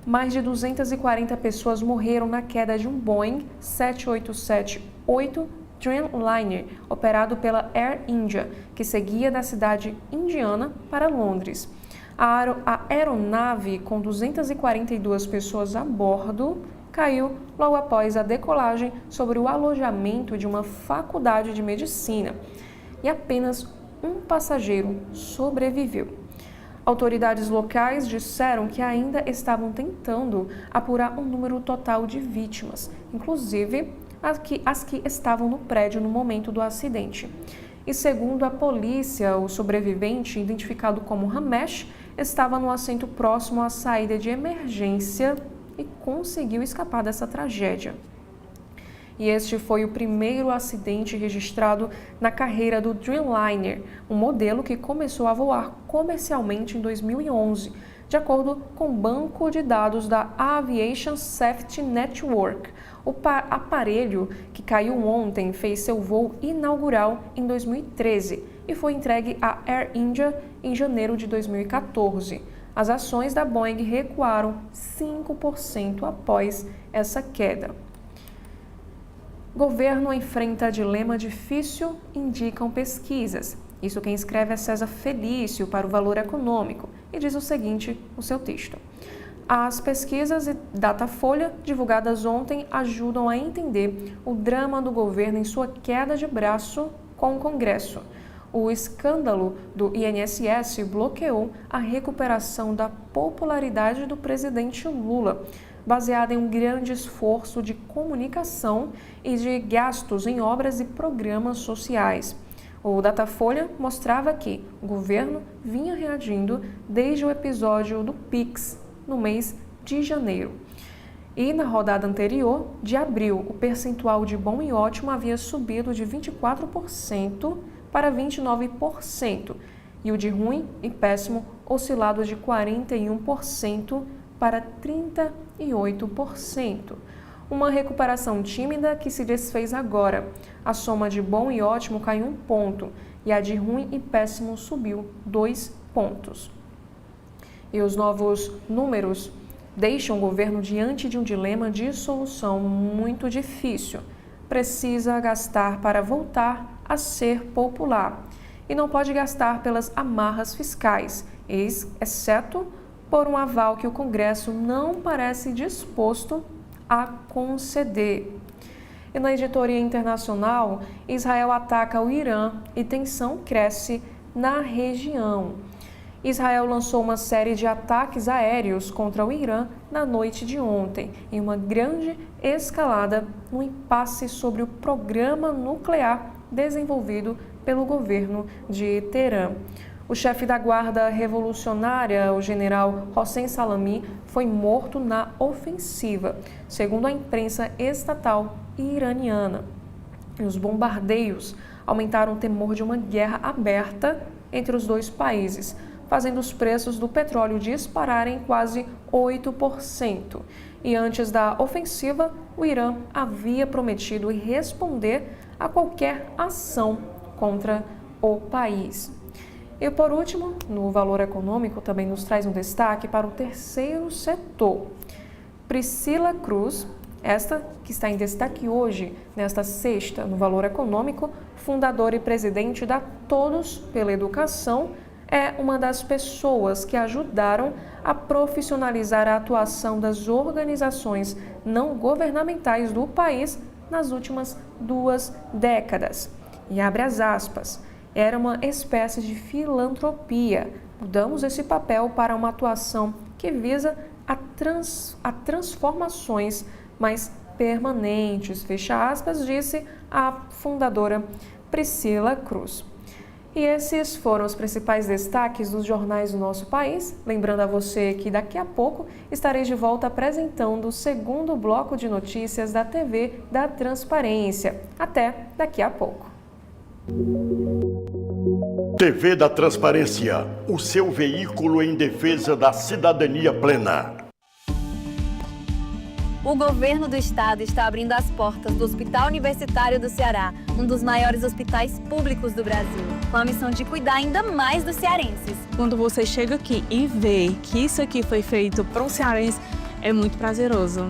Mais de 240 pessoas morreram na queda de um Boeing 787-8 Dreamliner, operado pela Air India, que seguia da cidade indiana para Londres. A aeronave, com 242 pessoas a bordo, caiu logo após a decolagem sobre o alojamento de uma faculdade de medicina e apenas um passageiro sobreviveu. Autoridades locais disseram que ainda estavam tentando apurar um número total de vítimas, inclusive as que estavam no prédio no momento do acidente. E segundo a polícia, o sobrevivente, identificado como Ramesh, estava no assento próximo à saída de emergência e conseguiu escapar dessa tragédia. E este foi o primeiro acidente registrado na carreira do Dreamliner, um modelo que começou a voar comercialmente em 2011, de acordo com o banco de dados da Aviation Safety Network. O aparelho que caiu ontem fez seu voo inaugural em 2013 e foi entregue à Air India em janeiro de 2014. As ações da Boeing recuaram 5% após essa queda. Governo enfrenta dilema difícil, indicam pesquisas. Isso quem escreve é César Felício para o Valor Econômico e diz o seguinte no seu texto. As pesquisas e Datafolha, divulgadas ontem, ajudam a entender o drama do governo em sua queda de braço com o Congresso. O escândalo do INSS bloqueou a recuperação da popularidade do presidente Lula, baseada em um grande esforço de comunicação e de gastos em obras e programas sociais. O Datafolha mostrava que o governo vinha reagindo desde o episódio do Pix, no mês de janeiro. E na rodada anterior, de abril, o percentual de bom e ótimo havia subido de 24% para 29%, e o de ruim e péssimo oscilado de 41% para 38%. Uma recuperação tímida que se desfez agora. A soma de bom e ótimo caiu 1 ponto e a de ruim e péssimo subiu 2 pontos. E os novos números deixam o governo diante de um dilema de solução muito difícil. Precisa gastar para voltar a ser popular e não pode gastar pelas amarras fiscais, exceto por um aval que o Congresso não parece disposto a conceder. E na editoria internacional, Israel ataca o Irã e tensão cresce na região. Israel lançou uma série de ataques aéreos contra o Irã na noite de ontem, em uma grande escalada no impasse sobre o programa nuclear desenvolvido pelo governo de Teherã. O chefe da Guarda Revolucionária, o general Hossein Salami, foi morto na ofensiva, segundo a imprensa estatal iraniana. E os bombardeios aumentaram o temor de uma guerra aberta entre os dois países, fazendo os preços do petróleo dispararem quase 8%. E antes da ofensiva, o Irã havia prometido responder a qualquer ação contra o país. E por último, no Valor Econômico também nos traz um destaque para o terceiro setor. Priscila Cruz, esta que está em destaque hoje, nesta sexta, no Valor Econômico, fundadora e presidente da Todos pela Educação, é uma das pessoas que ajudaram a profissionalizar a atuação das organizações não governamentais do país nas últimas 2 décadas. E abre as aspas. Era uma espécie de filantropia. Mudamos esse papel para uma atuação que visa a transformações mais permanentes, fecha aspas, disse a fundadora Priscila Cruz. E esses foram os principais destaques dos jornais do nosso país. Lembrando a você que daqui a pouco estarei de volta apresentando o segundo bloco de notícias da TV da Transparência. Até daqui a pouco. TV da Transparência, o seu veículo em defesa da cidadania plena. O governo do estado está abrindo as portas do Hospital Universitário do Ceará, um dos maiores hospitais públicos do Brasil, com a missão de cuidar ainda mais dos cearenses. Quando você chega aqui e vê que isso aqui foi feito para um cearense, é muito prazeroso.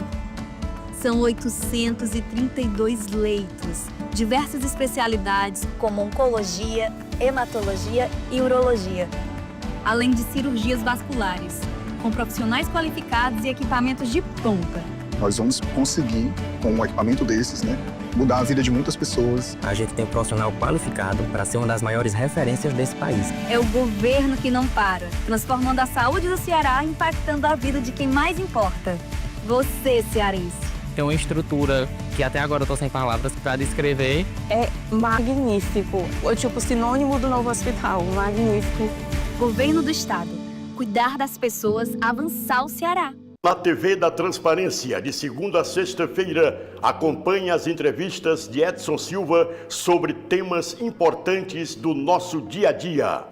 São 832 leitos, diversas especialidades como oncologia, hematologia e urologia, além de cirurgias vasculares, com profissionais qualificados e equipamentos de ponta. Nós vamos conseguir, com um equipamento desses, mudar a vida de muitas pessoas. A gente tem um profissional qualificado para ser uma das maiores referências desse país. É o governo que não para, transformando a saúde do Ceará, impactando a vida de quem mais importa. Você, cearense. Tem uma estrutura que até agora eu estou sem palavras para descrever. É magnífico. É tipo sinônimo do novo hospital. Magnífico. Governo do Estado. Cuidar das pessoas, avançar o Ceará. Na TV da Transparência, de segunda a sexta-feira, acompanhe as entrevistas de Edson Silva sobre temas importantes do nosso dia a dia.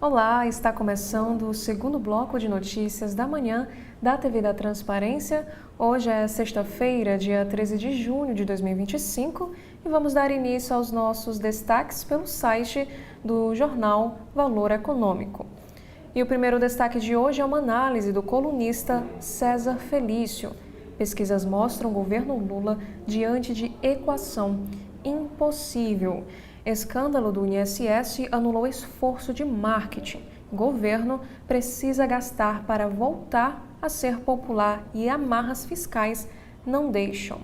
Olá, está começando o segundo bloco de notícias da manhã da TV da Transparência. Hoje é sexta-feira, dia 13 de junho de 2025 e vamos dar início aos nossos destaques pelo site do jornal Valor Econômico. E o primeiro destaque de hoje é uma análise do colunista César Felício. Pesquisas mostram o governo Lula diante de equação impossível. Escândalo do INSS anulou esforço de marketing. Governo precisa gastar para voltar a ser popular e amarras fiscais não deixam.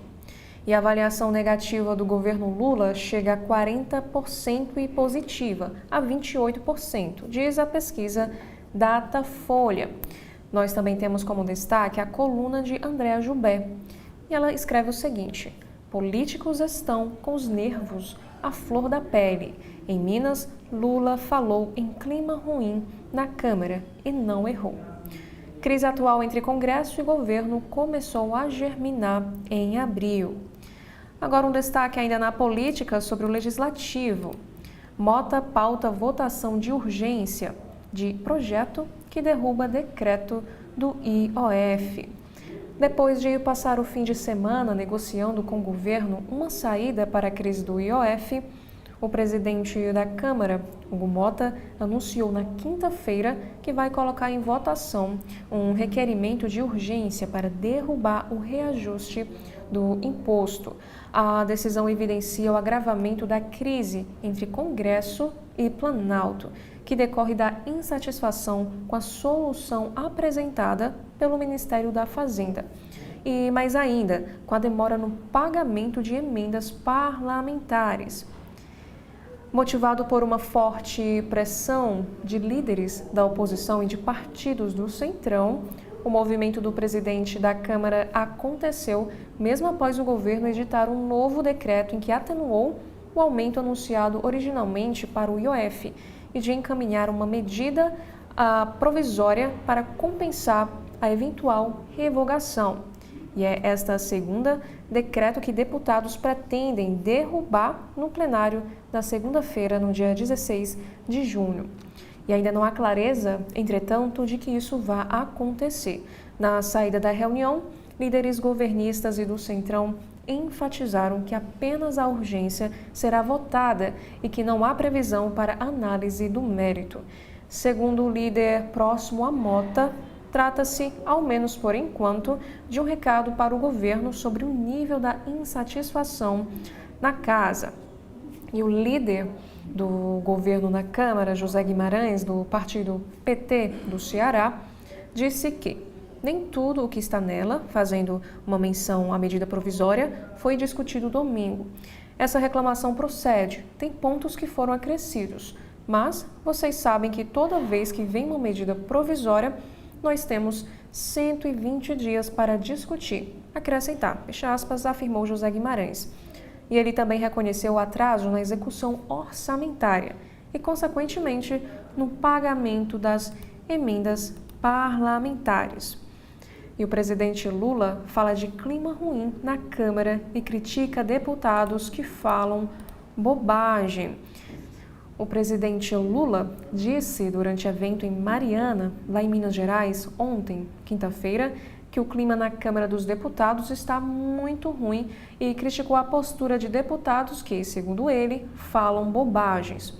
E a avaliação negativa do governo Lula chega a 40% e positiva a 28%, diz a pesquisa Datafolha. Nós também temos como destaque a coluna de Andréa Jubé. E ela escreve o seguinte: políticos estão com os nervos à flor da pele. Em Minas, Lula falou em clima ruim na Câmara e não errou. Crise atual entre Congresso e governo começou a germinar em abril. Agora um destaque ainda na política sobre o Legislativo. Mota pauta votação de urgência de projeto que derruba decreto do IOF. Depois de passar o fim de semana negociando com o governo uma saída para a crise do IOF, o presidente da Câmara, Hugo Mota, anunciou na quinta-feira que vai colocar em votação um requerimento de urgência para derrubar o reajuste do imposto. A decisão evidencia o agravamento da crise entre Congresso e Planalto, que decorre da insatisfação com a solução apresentada pelo Ministério da Fazenda. E mais ainda, com a demora no pagamento de emendas parlamentares. Motivado por uma forte pressão de líderes da oposição e de partidos do Centrão, o movimento do presidente da Câmara aconteceu mesmo após o governo editar um novo decreto em que atenuou o aumento anunciado originalmente para o IOF e de encaminhar uma medida provisória para compensar a eventual revogação. E é esta segunda decreto que deputados pretendem derrubar no plenário da segunda-feira, no dia 16 de junho. E ainda não há clareza, entretanto, de que isso vá acontecer. Na saída da reunião, líderes governistas e do Centrão enfatizaram que apenas a urgência será votada e que não há previsão para análise do mérito. Segundo o líder próximo a Mota, trata-se, ao menos por enquanto, de um recado para o governo sobre o nível da insatisfação na casa. E o líder do governo na Câmara, José Guimarães, do partido PT do Ceará, disse que nem tudo o que está nela, fazendo uma menção à medida provisória, foi discutido domingo. Essa reclamação procede, tem pontos que foram acrescidos, mas vocês sabem que toda vez que vem uma medida provisória, nós temos 120 dias para discutir, acrescentar, fecha aspas, afirmou José Guimarães. E ele também reconheceu o atraso na execução orçamentária e, consequentemente, no pagamento das emendas parlamentares. E o presidente Lula fala de clima ruim na Câmara e critica deputados que falam bobagem. O presidente Lula disse durante evento em Mariana, lá em Minas Gerais, ontem, quinta-feira, que o clima na Câmara dos Deputados está muito ruim e criticou a postura de deputados que, segundo ele, falam bobagens.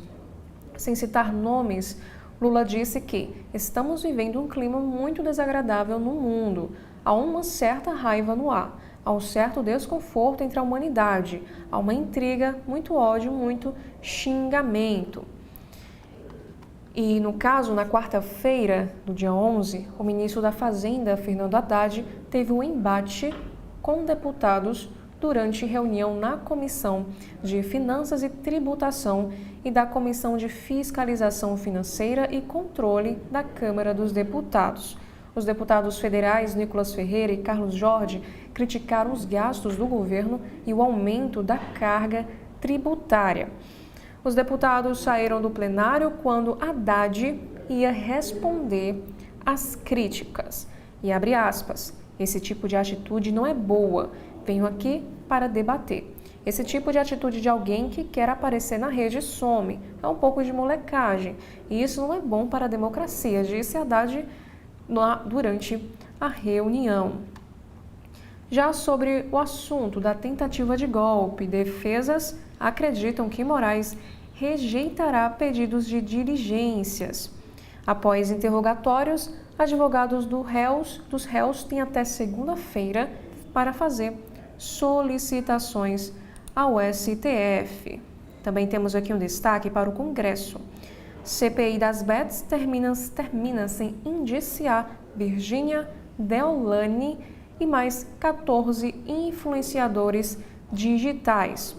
Sem citar nomes, Lula disse que estamos vivendo um clima muito desagradável no mundo. Há uma certa raiva no ar, há um certo desconforto entre a humanidade, há uma intriga, muito ódio, muito xingamento. E, no caso, na quarta-feira, do dia 11, o ministro da Fazenda, Fernando Haddad, teve um embate com deputados durante reunião na Comissão de Finanças e Tributação e da Comissão de Fiscalização Financeira e Controle da Câmara dos Deputados. Os deputados federais Nicolas Ferreira e Carlos Jorge criticaram os gastos do governo e o aumento da carga tributária. Os deputados saíram do plenário quando Haddad ia responder às críticas. E abre aspas, esse tipo de atitude não é boa, venho aqui para debater. Esse tipo de atitude de alguém que quer aparecer na rede some. É um pouco de molecagem. E isso não é bom para a democracia, disse Haddad durante a reunião. Já sobre o assunto da tentativa de golpe, defesas acreditam que Moraes rejeitará pedidos de diligências. Após interrogatórios, advogados dos réus têm até segunda-feira para fazer solicitações ao STF. Também temos aqui um destaque para o Congresso. CPI das Bets termina sem indiciar Virgínia, Deolane e mais 14 influenciadores digitais.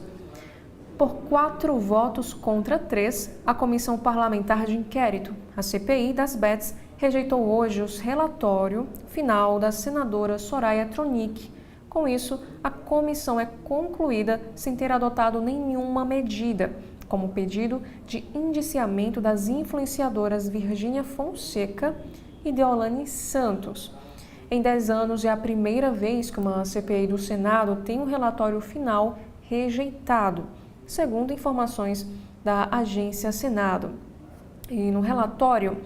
Por 4 votos contra 3, a Comissão Parlamentar de Inquérito, a CPI das Bets, rejeitou hoje o relatório final da senadora Soraya Tronic. Com isso, a comissão é concluída sem ter adotado nenhuma medida, como o pedido de indiciamento das influenciadoras Virgínia Fonseca e Deolane Santos. Em 10 anos, é a primeira vez que uma CPI do Senado tem um relatório final rejeitado, segundo informações da Agência Senado. E no relatório,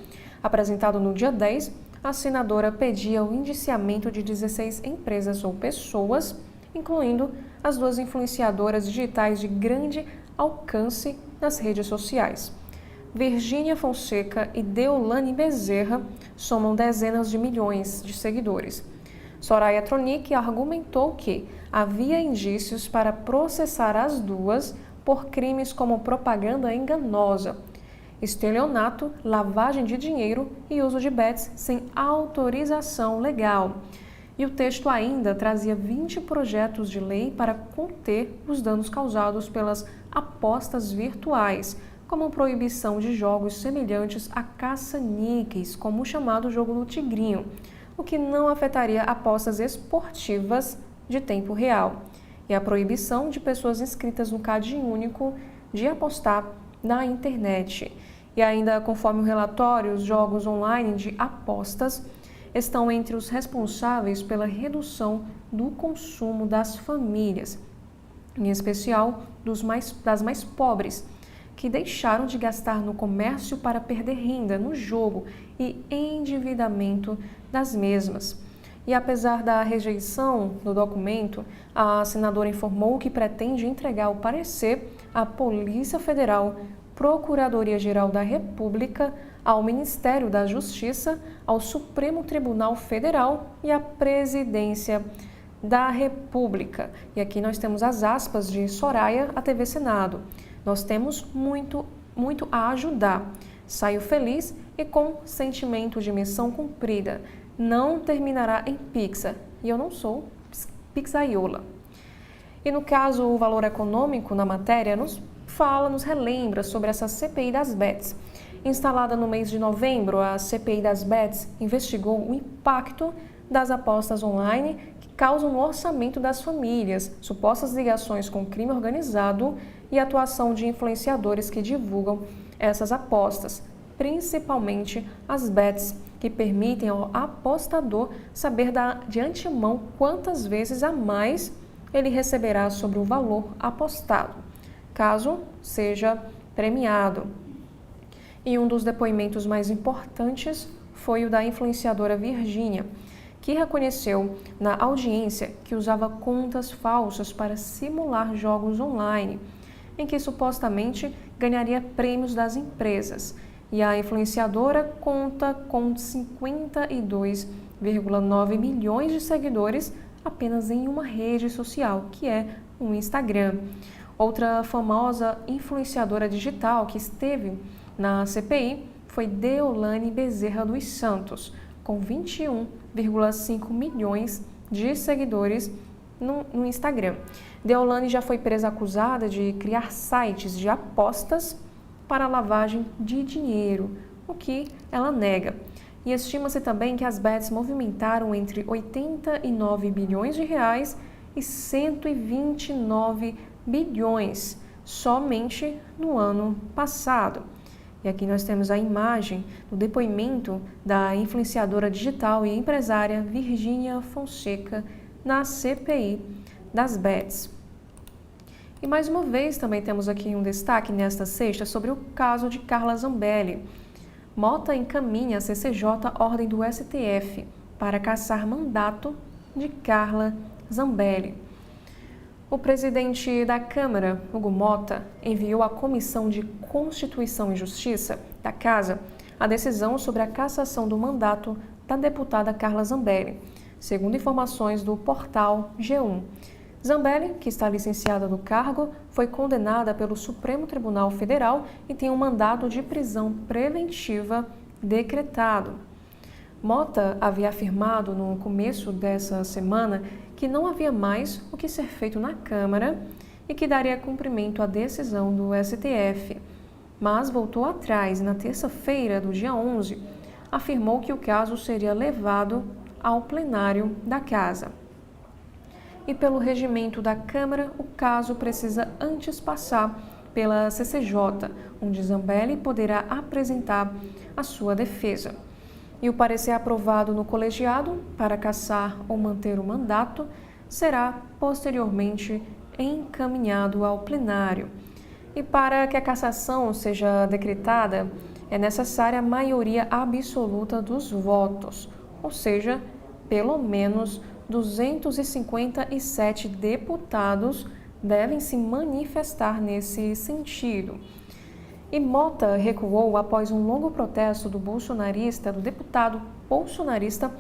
apresentado no dia 10, a senadora pedia o indiciamento de 16 empresas ou pessoas, incluindo as 2 influenciadoras digitais de grande alcance nas redes sociais. Virgínia Fonseca e Deolane Bezerra somam dezenas de milhões de seguidores. Soraya Tronic argumentou que havia indícios para processar as duas por crimes como propaganda enganosa, estelionato, lavagem de dinheiro e uso de bets sem autorização legal. E o texto ainda trazia 20 projetos de lei para conter os danos causados pelas apostas virtuais, como proibição de jogos semelhantes a caça-níqueis, como o chamado jogo do tigrinho, o que não afetaria apostas esportivas de tempo real, e a proibição de pessoas inscritas no cadastro único de apostar na internet. E ainda, conforme o relatório, os jogos online de apostas estão entre os responsáveis pela redução do consumo das famílias, em especial das mais pobres, que deixaram de gastar no comércio para perder renda no jogo e endividamento das mesmas. E apesar da rejeição do documento, a senadora informou que pretende entregar o parecer à Polícia Federal, Procuradoria-Geral da República, ao Ministério da Justiça, ao Supremo Tribunal Federal e à Presidência da República. E aqui nós temos as aspas de Soraya à TV Senado. Nós temos muito a ajudar. Saio feliz e com sentimento de missão cumprida. Não terminará em pizza. E eu não sou pizzaiola. E no caso, o valor econômico na matéria nos relembra sobre essa CPI das Bets. Instalada no mês de novembro, a CPI das Bets investigou o impacto das apostas online que causam no orçamento das famílias, supostas ligações com crime organizado e atuação de influenciadores que divulgam essas apostas, principalmente as bets, que permitem ao apostador saber de antemão quantas vezes a mais ele receberá sobre o valor apostado, caso seja premiado. E um dos depoimentos mais importantes foi o da influenciadora Virgínia, que reconheceu na audiência que usava contas falsas para simular jogos online, em que supostamente ganharia prêmios das empresas. E a influenciadora conta com 52,9 milhões de seguidores apenas em uma rede social, que é o Instagram. Outra famosa influenciadora digital que esteve na CPI foi Deolane Bezerra dos Santos, com 21,5 milhões de seguidores no Instagram. Deolane já foi presa acusada de criar sites de apostas para lavagem de dinheiro, o que ela nega. E estima-se também que as bets movimentaram entre 89 bilhões de reais e 129 bilhões somente no ano passado. E aqui nós temos a imagem do depoimento da influenciadora digital e empresária Virgínia Fonseca na CPI das bets. E mais uma vez também temos aqui um destaque nesta sexta sobre o caso de Carla Zambelli. Mota encaminha a CCJ ordem do STF para cassar mandato de Carla Zambelli. O presidente da Câmara, Hugo Mota, enviou à Comissão de Constituição e Justiça da Casa a decisão sobre a cassação do mandato da deputada Carla Zambelli, segundo informações do portal G1. Zambelli, que está licenciada do cargo, foi condenada pelo Supremo Tribunal Federal e tem um mandado de prisão preventiva decretado. Mota havia afirmado no começo dessa semana que não havia mais o que ser feito na Câmara e que daria cumprimento à decisão do STF, mas voltou atrás e na terça-feira do dia 11 afirmou que o caso seria levado ao plenário da Casa. E pelo regimento da Câmara, o caso precisa antes passar pela CCJ, onde Zambelli poderá apresentar a sua defesa. E o parecer aprovado no colegiado para cassar ou manter o mandato será posteriormente encaminhado ao plenário. E para que a cassação seja decretada, é necessária a maioria absoluta dos votos, ou seja, pelo menos 257 deputados devem se manifestar nesse sentido. E Mota recuou após um longo protesto do deputado bolsonarista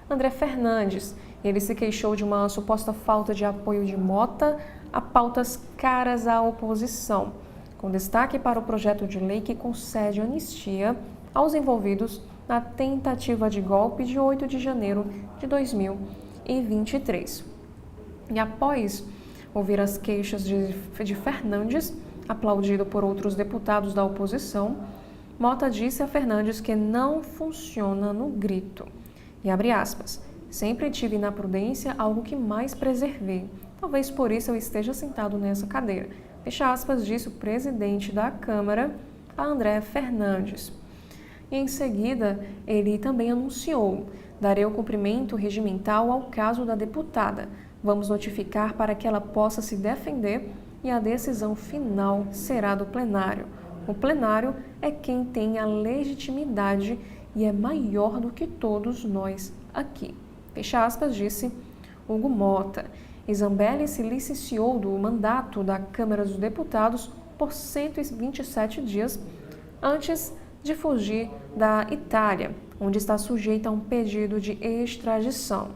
André Fernandes. Ele se queixou de uma suposta falta de apoio de Mota a pautas caras à oposição, com destaque para o projeto de lei que concede anistia aos envolvidos na tentativa de golpe de 8 de janeiro de 2023. E após ouvir as queixas de Fernandes, aplaudido por outros deputados da oposição, Mota disse a Fernandes que não funciona no grito. E abre aspas, sempre tive na prudência algo que mais preservei. Talvez por isso eu esteja sentado nessa cadeira. Fecha aspas, disse o presidente da Câmara, a André Fernandes. E em seguida, ele também anunciou: darei o cumprimento regimental ao caso da deputada. Vamos notificar para que ela possa se defender e a decisão final será do plenário. O plenário é quem tem a legitimidade e é maior do que todos nós aqui. Fecha aspas, disse Hugo Mota. E Zambelli se licenciou do mandato da Câmara dos Deputados por 127 dias antes de fugir da Itália, onde está sujeita a um pedido de extradição.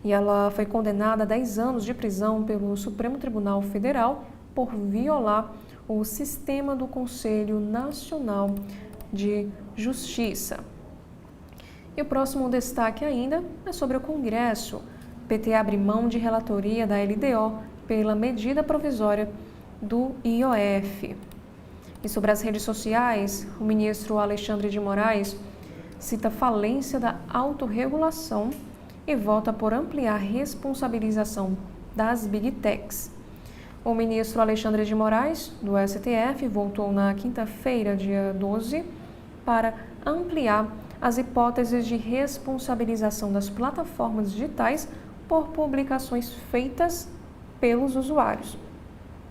E ela foi condenada a 10 anos de prisão pelo Supremo Tribunal Federal por violar o sistema do Conselho Nacional de Justiça. E o próximo destaque ainda é sobre o Congresso. O PT abre mão de relatoria da LDO pela medida provisória do IOF. E sobre as redes sociais, o ministro Alexandre de Moraes cita falência da autorregulação e vota por ampliar responsabilização das Big Techs. O ministro Alexandre de Moraes, do STF, voltou na quinta-feira, dia 12, para ampliar as hipóteses de responsabilização das plataformas digitais por publicações feitas pelos usuários.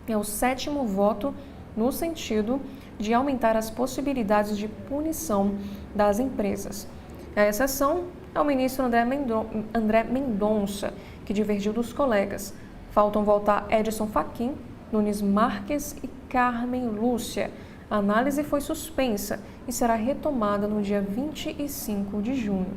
É o 7º voto no sentido de aumentar as possibilidades de punição das empresas. A exceção é o ministro André Mendonça, que divergiu dos colegas. Faltam votar Edson Fachin, Nunes Marques e Carmen Lúcia. A análise foi suspensa e será retomada no dia 25 de junho.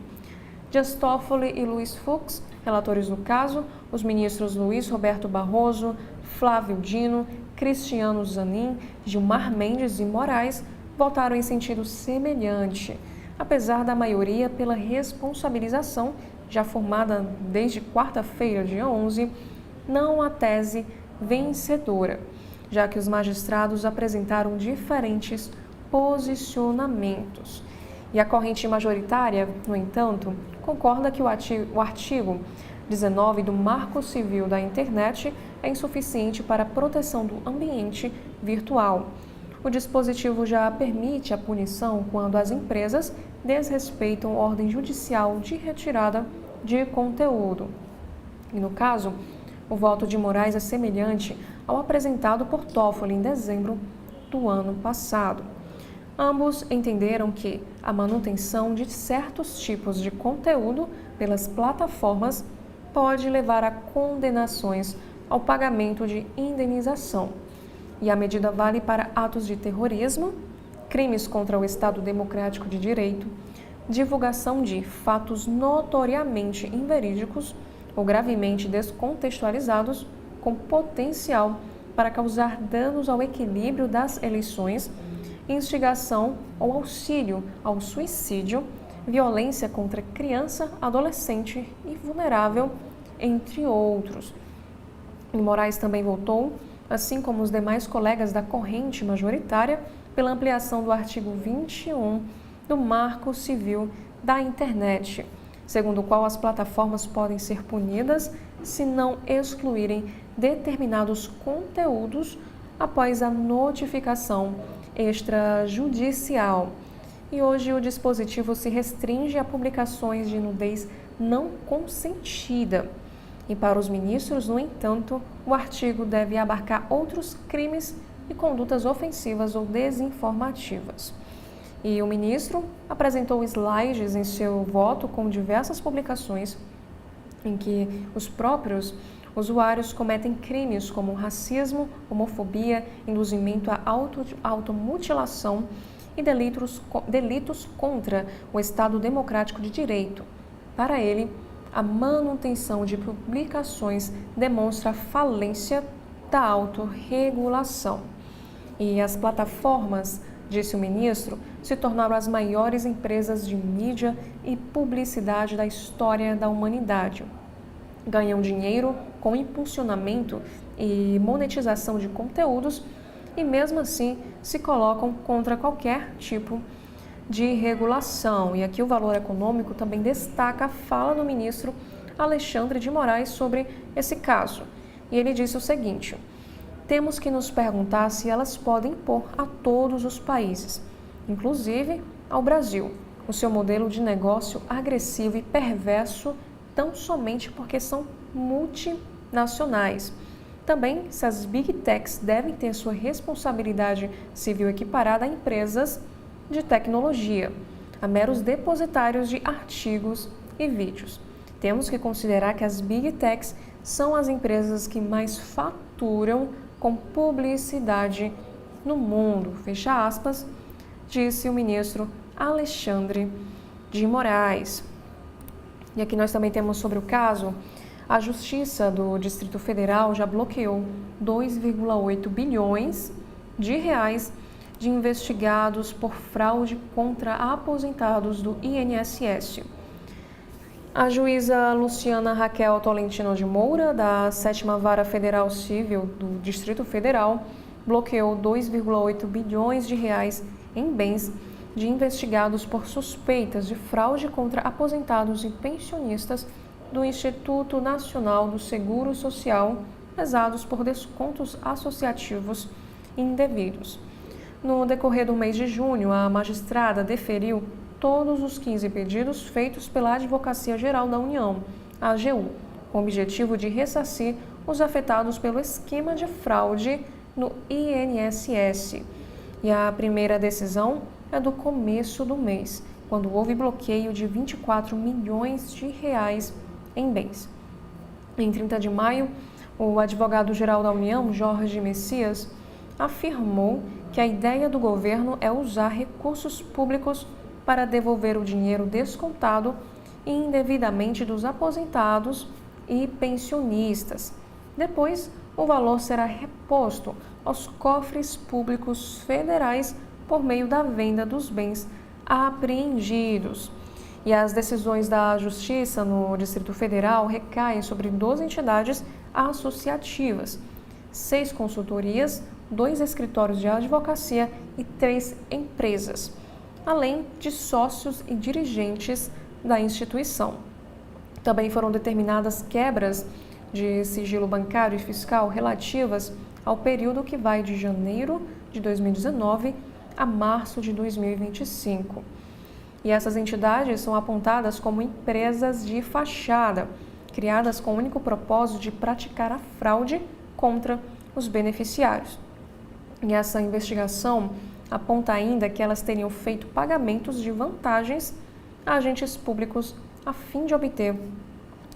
Dias Toffoli e Luiz Fux, relatores do caso, os ministros Luiz Roberto Barroso, Flávio Dino, Cristiano Zanin, Gilmar Mendes e Moraes votaram em sentido semelhante, apesar da maioria pela responsabilização, já formada desde quarta-feira, dia 11, não a tese vencedora, já que os magistrados apresentaram diferentes posicionamentos. E a corrente majoritária, no entanto, concorda que o artigo 19 do Marco Civil da Internet é insuficiente para a proteção do ambiente virtual. O dispositivo já permite a punição quando as empresas desrespeitam ordem judicial de retirada de conteúdo. E no caso, o voto de Moraes é semelhante ao apresentado por Toffoli em dezembro do ano passado. Ambos entenderam que a manutenção de certos tipos de conteúdo pelas plataformas pode levar a condenações ao pagamento de indenização. E a medida vale para atos de terrorismo, crimes contra o Estado Democrático de Direito, divulgação de fatos notoriamente inverídicos ou gravemente descontextualizados com potencial para causar danos ao equilíbrio das eleições, instigação ou auxílio ao suicídio, violência contra criança, adolescente e vulnerável, entre outros. E Moraes também votou, assim como os demais colegas da corrente majoritária, pela ampliação do artigo 21 do Marco Civil da Internet, segundo o qual as plataformas podem ser punidas se não excluírem determinados conteúdos após a notificação extrajudicial. E hoje o dispositivo se restringe a publicações de nudez não consentida. E para os ministros, no entanto, o artigo deve abarcar outros crimes e condutas ofensivas ou desinformativas. E o ministro apresentou slides em seu voto com diversas publicações em que os próprios usuários cometem crimes como racismo, homofobia, induzimento à automutilação e delitos contra o Estado Democrático de Direito. Para ele, a manutenção de publicações demonstra a falência da autorregulação. E as plataformas, disse o ministro, se tornaram as maiores empresas de mídia e publicidade da história da humanidade. Ganham dinheiro com impulsionamento e monetização de conteúdos e, mesmo assim, se colocam contra qualquer tipo de regulação. E aqui o Valor Econômico também destaca a fala do ministro Alexandre de Moraes sobre esse caso. E ele disse o seguinte: temos que nos perguntar se elas podem impor a todos os países, inclusive ao Brasil, o seu modelo de negócio agressivo e perverso tão somente porque são multinacionais. Também se as Big Techs devem ter sua responsabilidade civil equiparada a empresas de tecnologia, a meros depositários de artigos e vídeos. Temos que considerar que as Big Techs são as empresas que mais faturam com publicidade no mundo, fecha aspas, disse o ministro Alexandre de Moraes. E aqui nós também temos sobre o caso, a Justiça do Distrito Federal já bloqueou 2,8 bilhões de reais de investigados por fraude contra aposentados do INSS. A juíza Luciana Raquel Tolentino de Moura, da 7ª Vara Federal Civil do Distrito Federal, bloqueou 2,8 bilhões de reais em bens de investigados por suspeitas de fraude contra aposentados e pensionistas do Instituto Nacional do Seguro Social, pesados por descontos associativos indevidos. No decorrer do mês de junho, a magistrada deferiu todos os 15 pedidos feitos pela Advocacia Geral da União, a AGU, com o objetivo de ressarcir os afetados pelo esquema de fraude no INSS. E a primeira decisão é do começo do mês, quando houve bloqueio de 24 milhões de reais em bens. Em 30 de maio, o advogado-geral da União, Jorge Messias, afirmou que a ideia do governo é usar recursos públicos para devolver o dinheiro descontado indevidamente dos aposentados e pensionistas. Depois, o valor será reposto aos cofres públicos federais por meio da venda dos bens apreendidos. E as decisões da Justiça no Distrito Federal recaem sobre 12 entidades associativas, 6 consultorias, 2 escritórios de advocacia e 3 empresas, além de sócios e dirigentes da instituição. Também foram determinadas quebras de sigilo bancário e fiscal relativas ao período que vai de janeiro de 2019 a março de 2025. E essas entidades são apontadas como empresas de fachada, criadas com o único propósito de praticar a fraude contra os beneficiários. E essa investigação aponta ainda que elas teriam feito pagamentos de vantagens a agentes públicos a fim de obter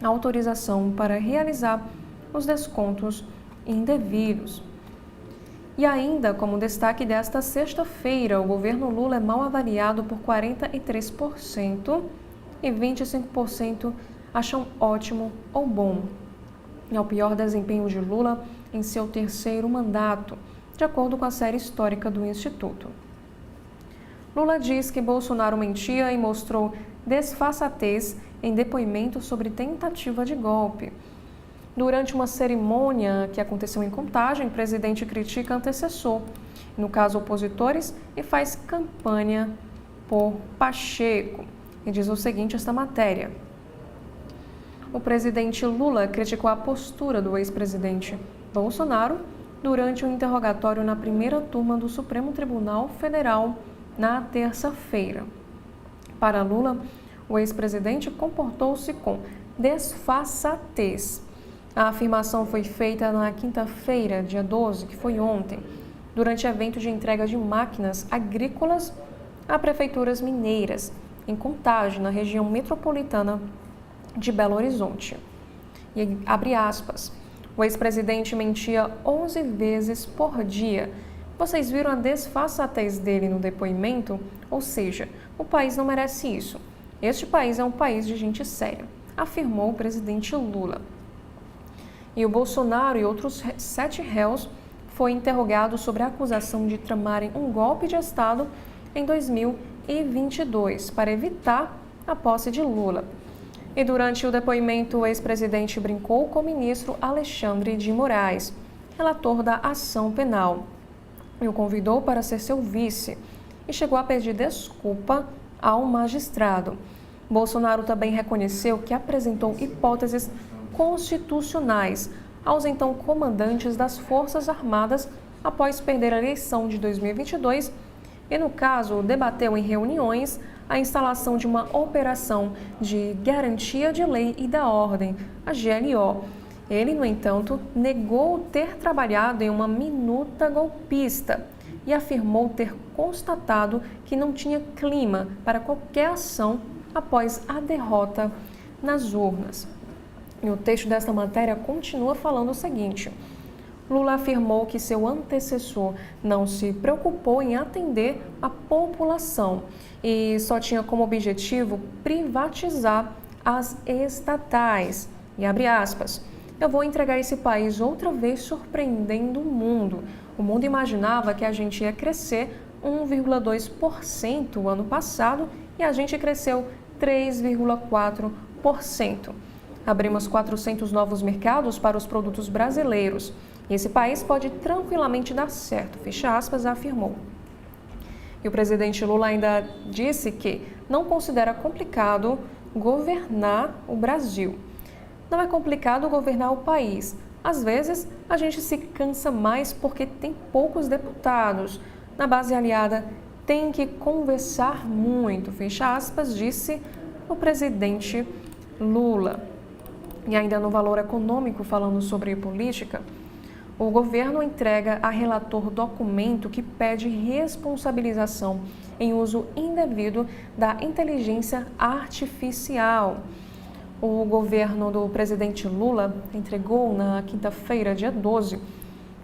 autorização para realizar os descontos indevidos. E ainda, como destaque desta sexta-feira, o governo Lula é mal avaliado por 43% e 25% acham ótimo ou bom. É o pior desempenho de Lula em seu terceiro mandato, de acordo com a série histórica do Instituto. Lula diz que Bolsonaro mentia e mostrou desfaçatez em depoimento sobre tentativa de golpe. Durante uma cerimônia que aconteceu em Contagem, o presidente critica antecessor, no caso opositores, e faz campanha por Pacheco. E diz o seguinte esta matéria: o presidente Lula criticou a postura do ex-presidente Bolsonaro durante um interrogatório na primeira turma do Supremo Tribunal Federal na terça-feira. Para Lula, o ex-presidente comportou-se com desfaçatez. A afirmação foi feita na quinta-feira, dia 12, que foi ontem, durante evento de entrega de máquinas agrícolas a prefeituras mineiras, em Contagem, na região metropolitana de Belo Horizonte. E abre aspas, o ex-presidente mentia 11 vezes por dia. Vocês viram a desfaçatez dele no depoimento? Ou seja, o país não merece isso. Este país é um país de gente séria, afirmou o presidente Lula. E o Bolsonaro e outros 7 réus foi interrogado sobre a acusação de tramarem um golpe de Estado em 2022 para evitar a posse de Lula. E durante o depoimento, o ex-presidente brincou com o ministro Alexandre de Moraes, relator da ação penal, e o convidou para ser seu vice e chegou a pedir desculpa ao magistrado. Bolsonaro também reconheceu que apresentou hipóteses constitucionais aos então comandantes das Forças Armadas após perder a eleição de 2022 e, no caso, debateu em reuniões a instalação de uma operação de garantia de lei e da ordem, a GLO. Ele, no entanto, negou ter trabalhado em uma minuta golpista e afirmou ter constatado que não tinha clima para qualquer ação após a derrota nas urnas. E o texto desta matéria continua falando o seguinte: Lula afirmou que seu antecessor não se preocupou em atender a população e só tinha como objetivo privatizar as estatais. E abre aspas, eu vou entregar esse país outra vez surpreendendo o mundo. O mundo imaginava que a gente ia crescer 1,2% ano passado e a gente cresceu 3,4%. Abrimos 400 novos mercados para os produtos brasileiros. E esse país pode tranquilamente dar certo, fecha aspas, afirmou. E o presidente Lula ainda disse que não considera complicado governar o Brasil. Não é complicado governar o país. Às vezes, a gente se cansa mais porque tem poucos deputados. Na base aliada, tem que conversar muito, fecha aspas, disse o presidente Lula. E ainda no Valor Econômico, falando sobre política, o governo entrega a relator documento que pede responsabilização em uso indevido da inteligência artificial. O governo do presidente Lula entregou na quinta-feira, dia 12,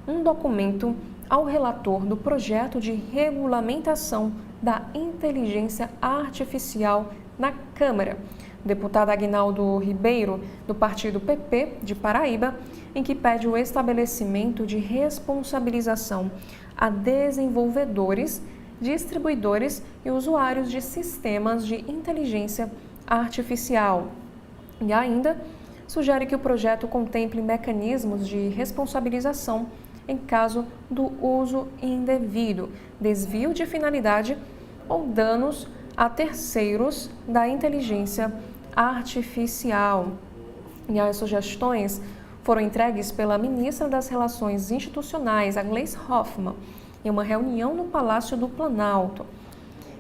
um documento ao relator do projeto de regulamentação da inteligência artificial na Câmara, deputado Aguinaldo Ribeiro, do partido PP de Paraíba, em que pede o estabelecimento de responsabilização a desenvolvedores, distribuidores e usuários de sistemas de inteligência artificial. E ainda sugere que o projeto contemple mecanismos de responsabilização em caso do uso indevido, desvio de finalidade ou danos a terceiros da inteligência artificial. E as sugestões foram entregues pela ministra das Relações Institucionais, a Gleisi Hoffmann, em uma reunião no Palácio do Planalto.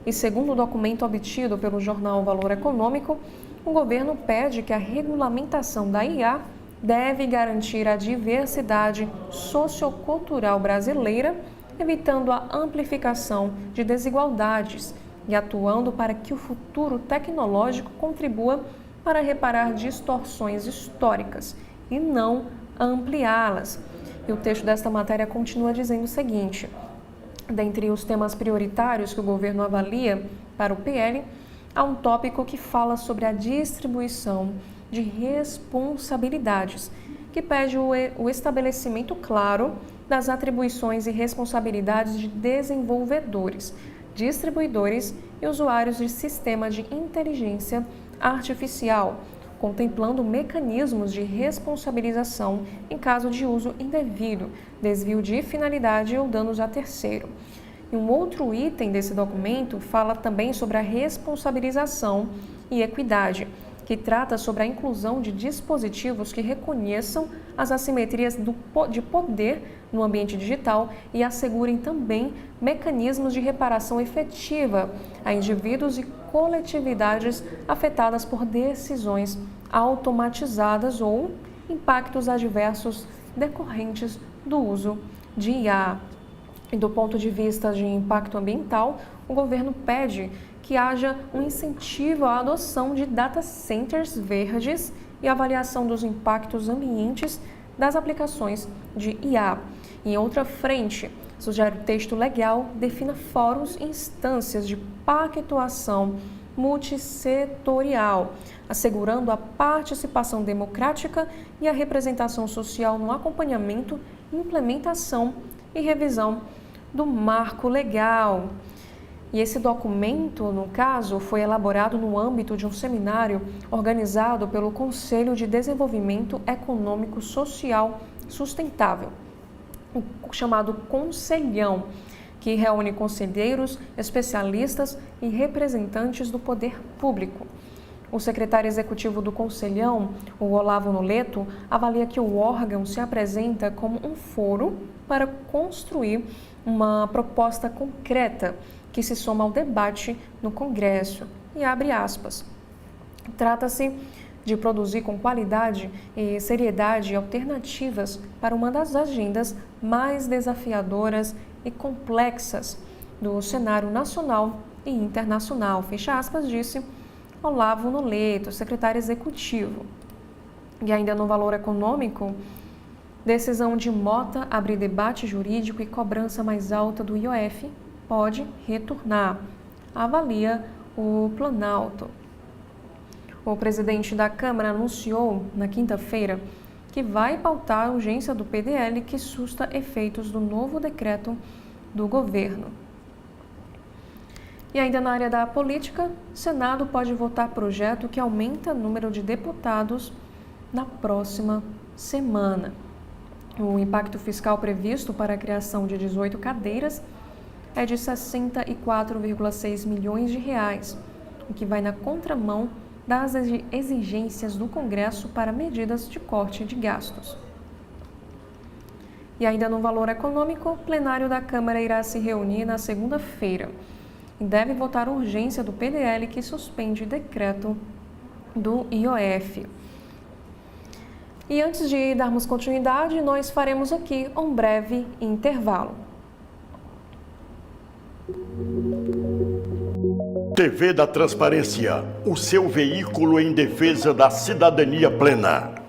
E segundo o documento obtido pelo jornal Valor Econômico, o governo pede que a regulamentação da IA deve garantir a diversidade sociocultural brasileira, evitando a amplificação de desigualdades e atuando para que o futuro tecnológico contribua para reparar distorções históricas e não ampliá-las. E o texto desta matéria continua dizendo o seguinte: dentre os temas prioritários que o governo avalia para o PL, há um tópico que fala sobre a distribuição de responsabilidades, que pede o estabelecimento claro das atribuições e responsabilidades de desenvolvedores, distribuidores e usuários de sistema de inteligência artificial, contemplando mecanismos de responsabilização em caso de uso indevido, desvio de finalidade ou danos a terceiro. E um outro item desse documento fala também sobre a responsabilização e equidade, que trata sobre a inclusão de dispositivos que reconheçam as assimetrias de poder no ambiente digital e assegurem também mecanismos de reparação efetiva a indivíduos e coletividades afetadas por decisões automatizadas ou impactos adversos decorrentes do uso de IA. E do ponto de vista de impacto ambiental, o governo pede que haja um incentivo à adoção de data centers verdes e avaliação dos impactos ambientes das aplicações de IA. Em outra frente, sugere o texto legal defina fóruns e instâncias de pactuação multissetorial, assegurando a participação democrática e a representação social no acompanhamento, implementação e revisão do marco legal. E esse documento, no caso, foi elaborado no âmbito de um seminário organizado pelo Conselho de Desenvolvimento Econômico Social Sustentável, o chamado Conselhão, que reúne conselheiros, especialistas e representantes do poder público. O secretário executivo do Conselhão, o Olavo Noleto, avalia que o órgão se apresenta como um foro para construir uma proposta concreta que se soma ao debate no Congresso. E abre aspas. Trata-se de produzir com qualidade e seriedade alternativas para uma das agendas mais desafiadoras e complexas do cenário nacional e internacional. Fecha aspas, disse Olavo Noleto, secretário executivo. E ainda no valor econômico, decisão de Mota abre debate jurídico e cobrança mais alta do IOF pode retornar, avalia o Planalto. O presidente da Câmara anunciou na quinta-feira que vai pautar a urgência do PDL que susta efeitos do novo decreto do governo. E ainda na área da política, o Senado pode votar projeto que aumenta o número de deputados na próxima semana. O impacto fiscal previsto para a criação de 18 cadeiras é de 64,6 milhões de reais, o que vai na contramão das exigências do Congresso para medidas de corte de gastos. E ainda no valor econômico, o plenário da Câmara irá se reunir na segunda-feira e deve votar a urgência do PDL que suspende decreto do IOF. E antes de darmos continuidade, nós faremos aqui um breve intervalo. TV da Transparência, o seu veículo em defesa da cidadania plena.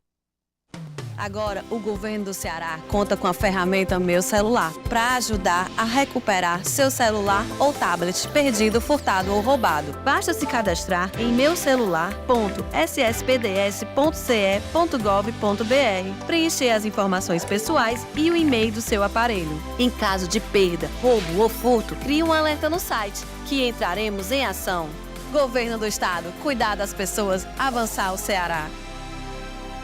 Agora, o governo do Ceará conta com a ferramenta Meu Celular para ajudar a recuperar seu celular ou tablet perdido, furtado ou roubado. Basta se cadastrar em meucelular.sspds.ce.gov.br, preencher as informações pessoais e o e-mail do seu aparelho. Em caso de perda, roubo ou furto, crie um alerta no site, que entraremos em ação. Governo do Estado, cuidar das pessoas, avançar o Ceará.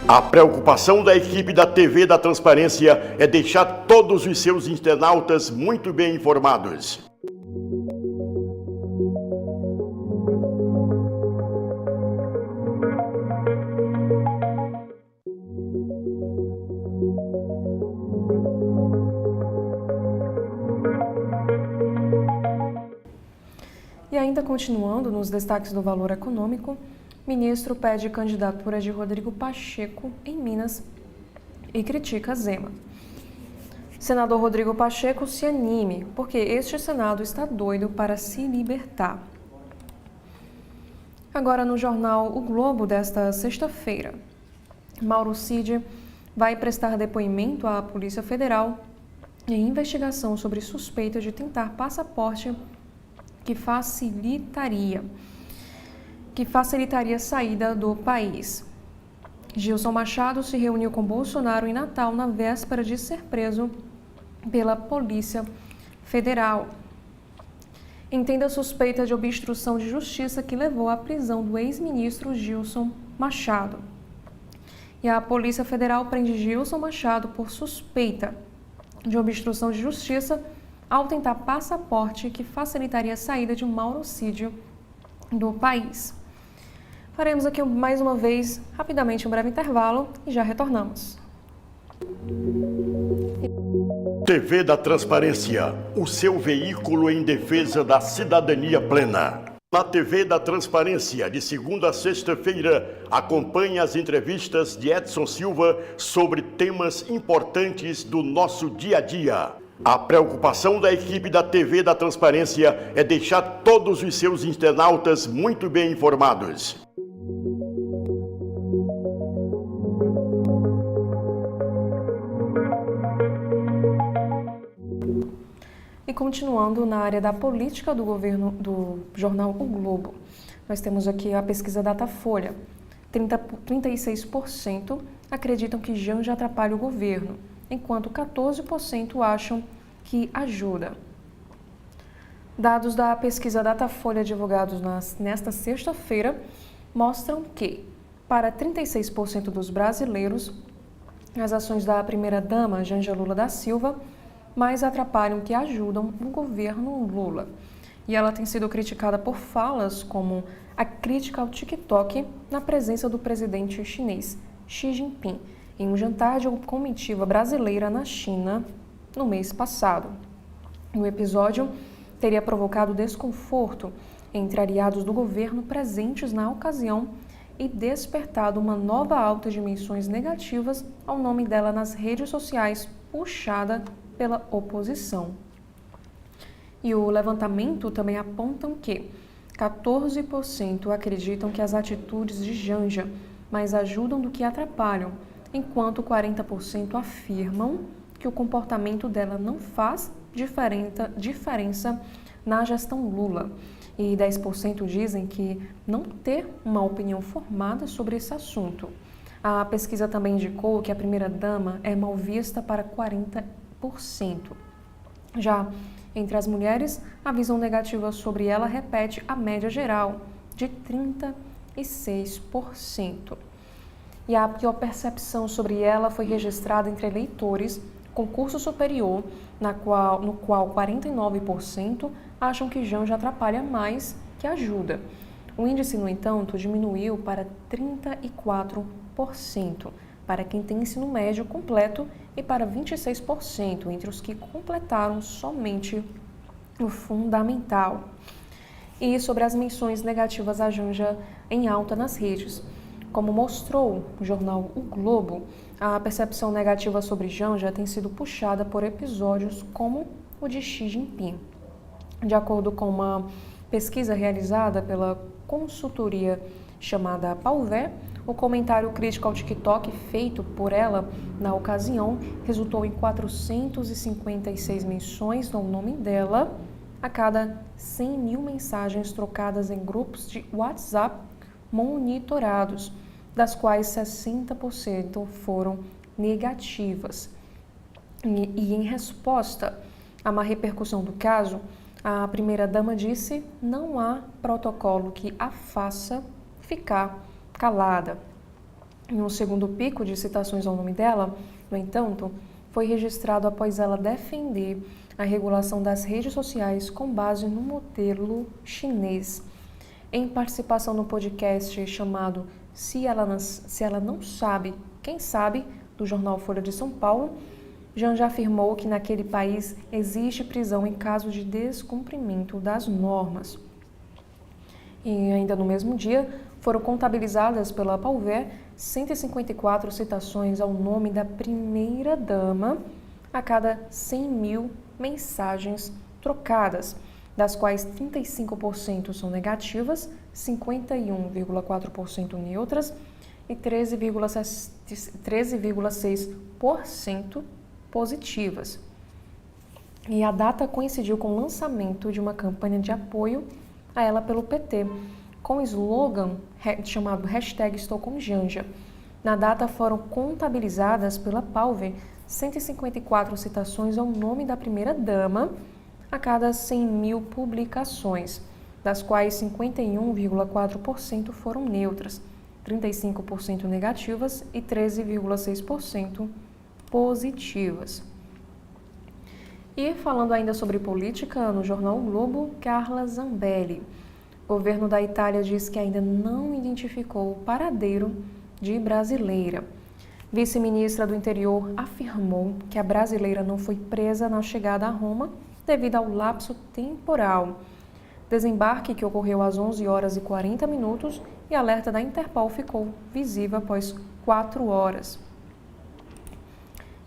A preocupação da equipe da TV da Transparência é deixar todos os seus internautas muito bem informados. E ainda continuando nos destaques do valor econômico, ministro pede candidatura de Rodrigo Pacheco em Minas e critica Zema. Senador Rodrigo Pacheco se anime, porque este Senado está doido para se libertar. Agora no jornal O Globo desta sexta-feira, Mauro Cid vai prestar depoimento à Polícia Federal em investigação sobre suspeita de tentar passaporte que facilitaria a saída do país. Gilson Machado se reuniu com Bolsonaro em Natal na véspera de ser preso pela Polícia Federal. Entenda a suspeita de obstrução de justiça que levou à prisão do ex-ministro Gilson Machado. E a Polícia Federal prende Gilson Machado por suspeita de obstrução de justiça ao tentar passaporte que facilitaria a saída de Mauro Cid do país. Faremos aqui mais uma vez, rapidamente, um breve intervalo e já retornamos. TV da Transparência, o seu veículo em defesa da cidadania plena. Na TV da Transparência, de segunda a sexta-feira, acompanhe as entrevistas de Edson Silva sobre temas importantes do nosso dia a dia. A preocupação da equipe da TV da Transparência é deixar todos os seus internautas muito bem informados. E continuando na área da política do governo do jornal O Globo, nós temos aqui a pesquisa Datafolha. 36% acreditam que Janja atrapalha o governo, enquanto 14% acham que ajuda. Dados da pesquisa Datafolha divulgados nesta sexta-feira mostram que, para 36% dos brasileiros, as ações da primeira-dama Janja Lula da Silva mais atrapalham que ajudam o governo Lula. E ela tem sido criticada por falas como a crítica ao TikTok na presença do presidente chinês Xi Jinping em um jantar de comitiva brasileira na China no mês passado. O episódio teria provocado desconforto entre aliados do governo presentes na ocasião e despertado uma nova alta de menções negativas ao nome dela nas redes sociais, puxada pela oposição. E o levantamento também apontam que 14% acreditam que as atitudes de Janja mais ajudam do que atrapalham, enquanto 40% afirmam que o comportamento dela não faz diferença na gestão Lula. E 10% dizem que não ter uma opinião formada sobre esse assunto. A pesquisa também indicou que a primeira-dama é mal vista para 40%. Já entre as mulheres, a visão negativa sobre ela repete a média geral, de 36%. E a pior percepção sobre ela foi registrada entre eleitores com curso superior, no qual 49% acham que Janja atrapalha mais que ajuda. O índice, no entanto, diminuiu para 34% para quem tem ensino médio completo e para 26% entre os que completaram somente o fundamental. E sobre as menções negativas a Janja em alta nas redes. Como mostrou o jornal O Globo, a percepção negativa sobre Janja tem sido puxada por episódios como o de Xi Jinping. De acordo com uma pesquisa realizada pela consultoria chamada Palvé, o comentário crítico ao TikTok feito por ela na ocasião resultou em 456 menções no nome dela a cada 100 mil mensagens trocadas em grupos de WhatsApp monitorados, das quais 60% foram negativas. E em resposta a uma repercussão do caso, a primeira-dama disse: não há protocolo que a faça ficar calada. Em um segundo pico de citações ao nome dela, no entanto, foi registrado após ela defender a regulação das redes sociais com base no modelo chinês. Em participação no podcast chamado Se Ela Não Sabe, Quem Sabe, do jornal Folha de São Paulo, Janja afirmou que naquele país existe prisão em caso de descumprimento das normas. E ainda no mesmo dia, foram contabilizadas pela Palver 154 citações ao nome da primeira-dama a cada 100 mil mensagens trocadas, das quais 35% são negativas, 51,4% neutras e 13,6% positivas. E a data coincidiu com o lançamento de uma campanha de apoio a ela pelo PT, com o slogan chamado #EstouComJanja. Na data foram contabilizadas pela Palver 154 citações ao nome da primeira-dama a cada 100 mil publicações, das quais 51,4% foram neutras, 35% negativas e 13,6% positivas. E falando ainda sobre política, no jornal O Globo, Carla Zambelli. O governo da Itália diz que ainda não identificou o paradeiro de brasileira. Vice-ministra do Interior afirmou que a brasileira não foi presa na chegada a Roma devido ao lapso temporal. Desembarque que ocorreu às 11 horas e 40 minutos e alerta da Interpol ficou visível após 4 horas.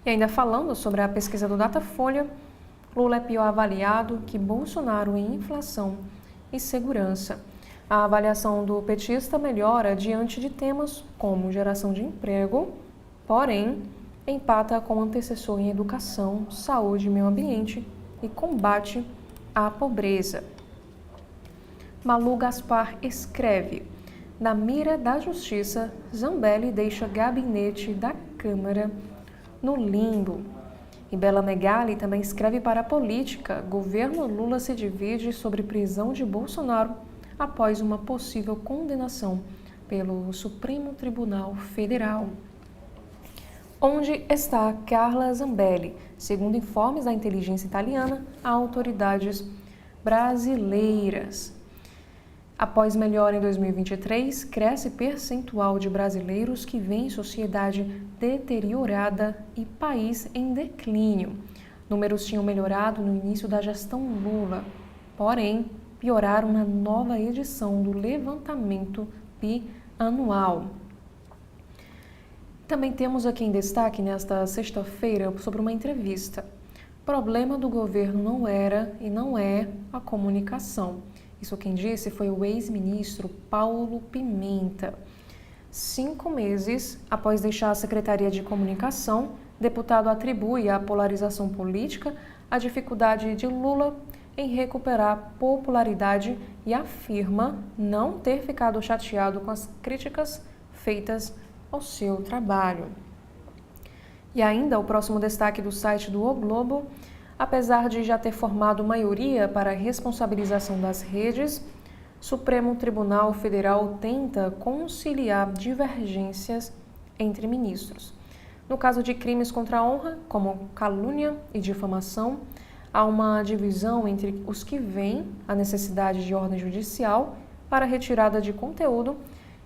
E ainda falando sobre a pesquisa do Datafolha, Lula é pior avaliado que Bolsonaro em inflação e segurança. A avaliação do petista melhora diante de temas como geração de emprego, porém, empata com o antecessor em educação, saúde e meio ambiente e combate à pobreza. Malu Gaspar escreve: na mira da justiça, Zambelli deixa gabinete da Câmara no limbo. E Bela Megali também escreve para a política: governo Lula se divide sobre prisão de Bolsonaro após uma possível condenação pelo Supremo Tribunal Federal. Onde está Carla Zambelli? Segundo informes da inteligência italiana, há autoridades brasileiras. Após melhora em 2023, cresce percentual de brasileiros que veem sociedade deteriorada e país em declínio. Números tinham melhorado no início da gestão Lula, porém pioraram na nova edição do levantamento bianual. Também temos aqui em destaque nesta sexta-feira sobre uma entrevista. O problema do governo não era e não é a comunicação. Isso quem disse foi o ex-ministro Paulo Pimenta. 5 meses após deixar a Secretaria de Comunicação, deputado atribui à polarização política a dificuldade de Lula em recuperar popularidade e afirma não ter ficado chateado com as críticas feitas ao seu trabalho. E ainda o próximo destaque do site do O Globo: apesar de já ter formado maioria para a responsabilização das redes, Supremo Tribunal Federal tenta conciliar divergências entre ministros. No caso de crimes contra a honra, como calúnia e difamação, há uma divisão entre os que veem a necessidade de ordem judicial para retirada de conteúdo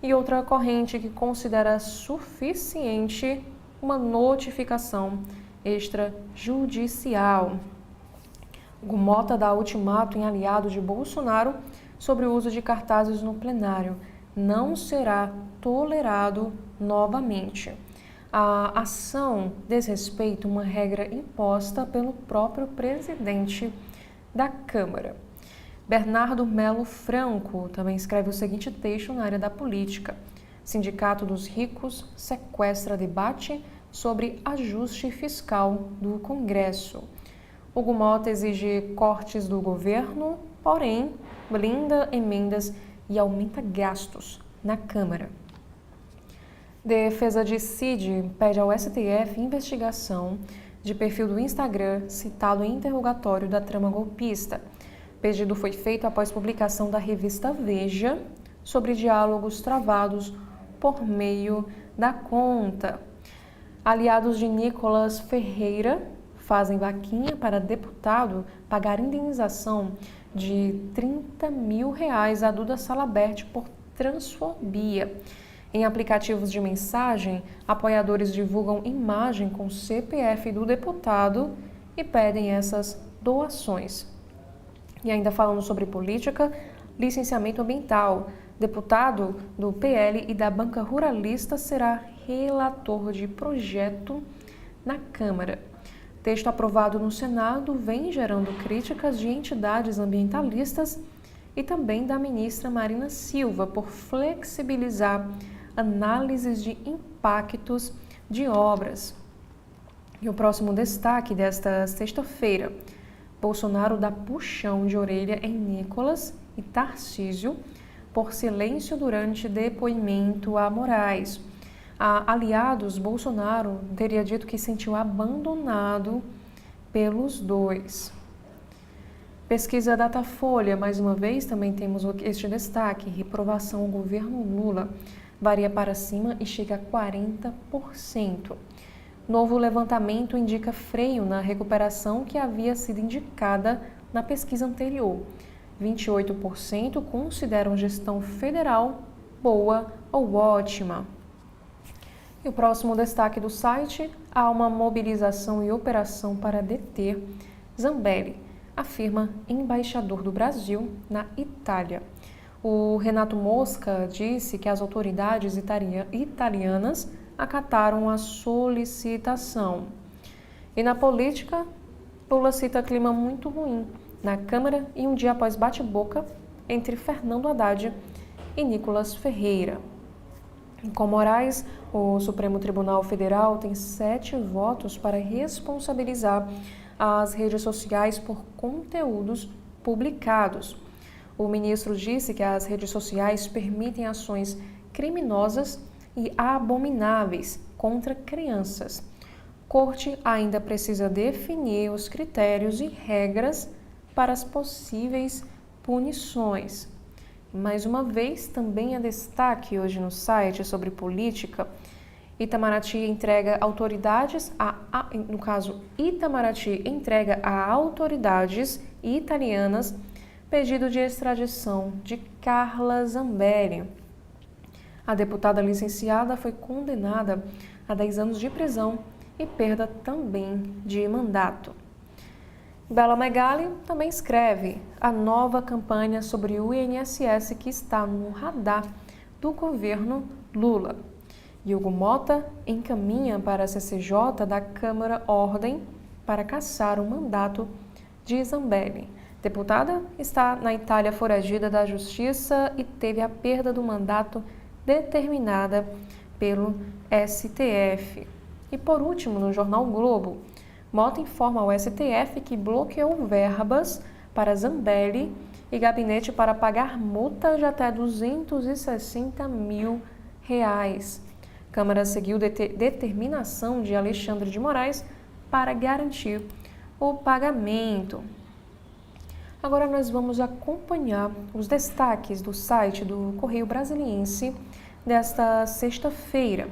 e outra corrente que considera suficiente uma notificação extrajudicial. O Mota dá ultimato em aliado de Bolsonaro sobre o uso de cartazes no plenário. Não será tolerado novamente. A ação desrespeita uma regra imposta pelo próprio presidente da Câmara. Bernardo Melo Franco também escreve o seguinte texto na área da política: Sindicato dos Ricos sequestra debate sobre ajuste fiscal do Congresso. Hugo Mota exige cortes do governo, porém blinda emendas e aumenta gastos na Câmara. Defesa de Cid pede ao STF investigação de perfil do Instagram citado em interrogatório da trama golpista. O pedido foi feito após publicação da revista Veja sobre diálogos travados por meio da conta. Aliados de Nicolas Ferreira fazem vaquinha para deputado pagar indenização de R$30 mil a Duda Salabert por transfobia. Em aplicativos de mensagem, apoiadores divulgam imagem com CPF do deputado e pedem essas doações. E ainda falando sobre política, licenciamento ambiental. Deputado do PL e da banca ruralista será relator de projeto na Câmara. Texto aprovado no Senado vem gerando críticas de entidades ambientalistas e também da ministra Marina Silva por flexibilizar análises de impactos de obras. E o próximo destaque desta sexta-feira: Bolsonaro dá puxão de orelha em Nicolas e Tarcísio por silêncio durante depoimento a Moraes. A aliados, Bolsonaro teria dito que sentiu abandonado pelos dois. Pesquisa Datafolha, mais uma vez, também temos este destaque: reprovação ao governo Lula varia para cima e chega a 40%. Novo levantamento indica freio na recuperação que havia sido indicada na pesquisa anterior. 28% consideram gestão federal boa ou ótima. E o próximo destaque do site: há uma mobilização e operação para deter Zambelli, afirma embaixador do Brasil na Itália. O Renato Mosca disse que as autoridades italianas acataram a solicitação. E na política, Lula cita clima muito ruim na Câmara e um dia após bate-boca entre Fernando Haddad e Nicolas Ferreira. Com Moraes, o Supremo Tribunal Federal tem 7 votos para responsabilizar as redes sociais por conteúdos publicados. O ministro disse que as redes sociais permitem ações criminosas e abomináveis contra crianças. Corte ainda precisa definir os critérios e regras para as possíveis punições. Mais uma vez, também é destaque hoje no site sobre política: Itamaraty entrega autoridades Itamaraty entrega a autoridades italianas pedido de extradição de Carla Zambelli. A deputada licenciada foi condenada a 10 anos de prisão e perda também de mandato. Bela Megali também escreve: a nova campanha sobre o INSS que está no radar do governo Lula. Hugo Mota encaminha para a CCJ da Câmara ordem para cassar o mandato de Zambelli. Deputada está na Itália foragida da Justiça e teve a perda do mandato determinada pelo STF. E por último, no jornal Globo, Mota informa ao STF que bloqueou verbas para Zambelli e gabinete para pagar multa de até R$260 mil. Câmara seguiu determinação de Alexandre de Moraes para garantir o pagamento. Agora nós vamos acompanhar os destaques do site do Correio Brasiliense desta sexta-feira.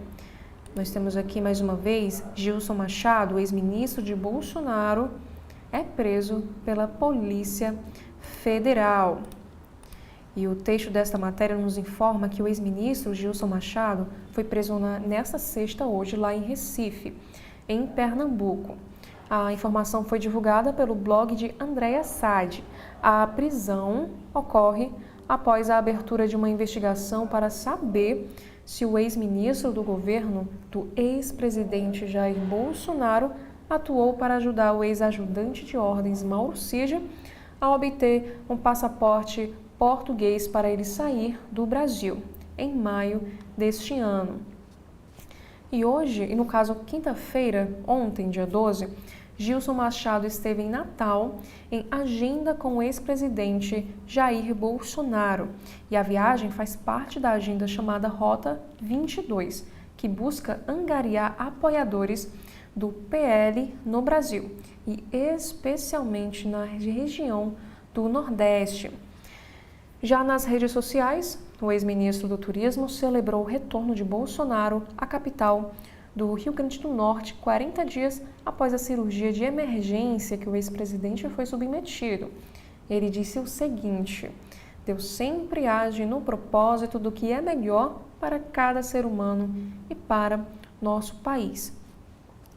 Nós temos aqui mais uma vez: Gilson Machado, ex-ministro de Bolsonaro, é preso pela Polícia Federal. E o texto desta matéria nos informa que o ex-ministro Gilson Machado foi preso nesta sexta, hoje, lá em Recife, em Pernambuco. A informação foi divulgada pelo blog de Andréa Sade. A prisão ocorre após a abertura de uma investigação para saber se o ex-ministro do governo do ex-presidente Jair Bolsonaro atuou para ajudar o ex-ajudante de ordens Mauro Cid a obter um passaporte português para ele sair do Brasil, em maio deste ano. E hoje, e no caso quinta-feira, ontem, dia 12, Gilson Machado esteve em Natal em agenda com o ex-presidente Jair Bolsonaro. E a viagem faz parte da agenda chamada Rota 22, que busca angariar apoiadores do PL no Brasil, e especialmente na região do Nordeste. Já nas redes sociais, o ex-ministro do Turismo celebrou o retorno de Bolsonaro à capital do Rio Grande do Norte 40 dias após a cirurgia de emergência que o ex-presidente foi submetido. Ele disse o seguinte: Deus sempre age no propósito do que é melhor para cada ser humano e para nosso país.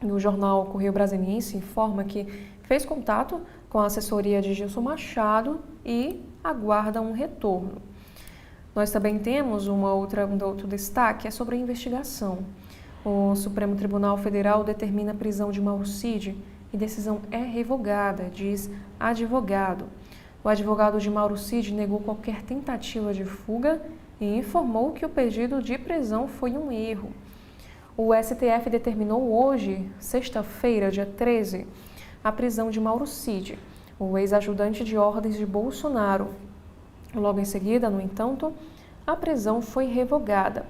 O jornal Correio Brasiliense informa que fez contato com a assessoria de Gilson Machado e aguarda um retorno. Nós também temos um outro destaque, é sobre a investigação. O Supremo Tribunal Federal determina a prisão de Mauro Cid e decisão é revogada, diz advogado. O advogado de Mauro Cid negou qualquer tentativa de fuga e informou que o pedido de prisão foi um erro. O STF determinou hoje, sexta-feira, dia 13, a prisão de Mauro Cid, o ex-ajudante de ordens de Bolsonaro. Logo em seguida, no entanto, a prisão foi revogada.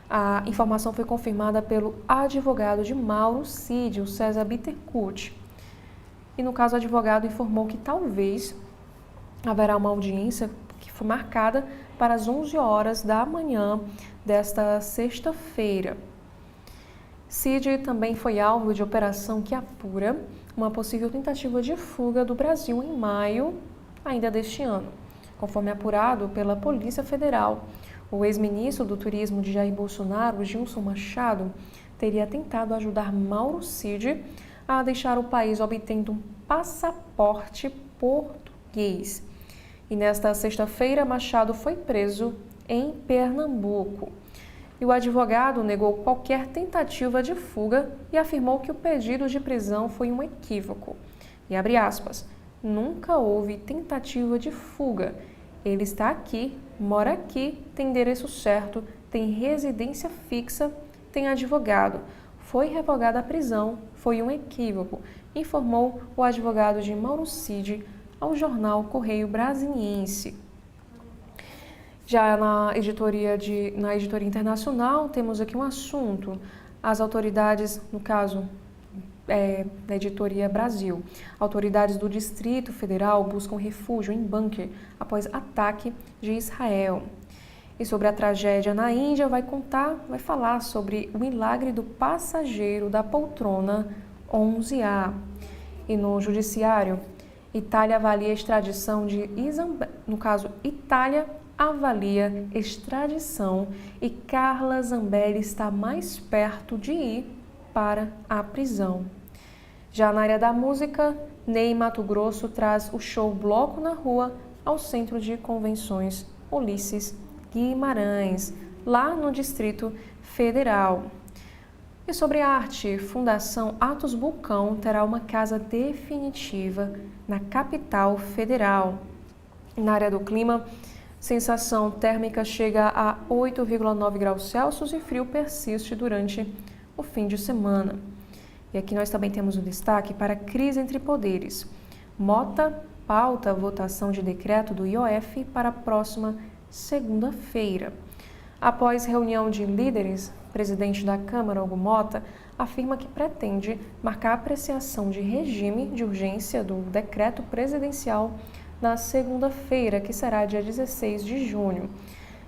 A informação foi confirmada pelo advogado de Mauro Cid, o César Bittencourt. E no caso, o advogado informou que talvez haverá uma audiência que foi marcada para as 11 horas da manhã desta sexta-feira. Cid também foi alvo de operação que apura uma possível tentativa de fuga do Brasil em maio ainda deste ano. Conforme apurado pela Polícia Federal, o ex-ministro do Turismo de Jair Bolsonaro, Gilson Machado, teria tentado ajudar Mauro Cid a deixar o país obtendo um passaporte português. E nesta sexta-feira, Machado foi preso em Pernambuco. E o advogado negou qualquer tentativa de fuga e afirmou que o pedido de prisão foi um equívoco. E abre aspas, nunca houve tentativa de fuga. Ele está aqui, mora aqui, tem endereço certo, tem residência fixa, tem advogado. Foi revogada a prisão, foi um equívoco, informou o advogado de Mauro Cid ao jornal Correio Brasiliense. Já na editoria internacional, temos aqui um assunto. As autoridades, no caso da editoria Brasil, autoridades do Distrito Federal buscam refúgio em bunker após ataque de Israel. E sobre a tragédia na Índia, vai falar sobre o milagre do passageiro da poltrona 11A. E no judiciário, Itália avalia a extradição de Itália avalia extradição e Carla Zambelli está mais perto de ir para a prisão. Já na área da música, Ney Matogrosso traz o show Bloco na Rua ao Centro de Convenções Ulisses Guimarães, lá no Distrito Federal. E sobre arte, Fundação Atos Bulcão terá uma casa definitiva na capital federal. Na área do clima, sensação térmica chega a 8,9 graus Celsius e frio persiste durante o fim de semana. E aqui nós também temos um destaque para a crise entre poderes. Mota pauta a votação de decreto do IOF para a próxima segunda-feira. Após reunião de líderes, o presidente da Câmara, Hugo Mota, afirma que pretende marcar a apreciação de regime de urgência do decreto presidencial na segunda-feira, que será dia 16 de junho.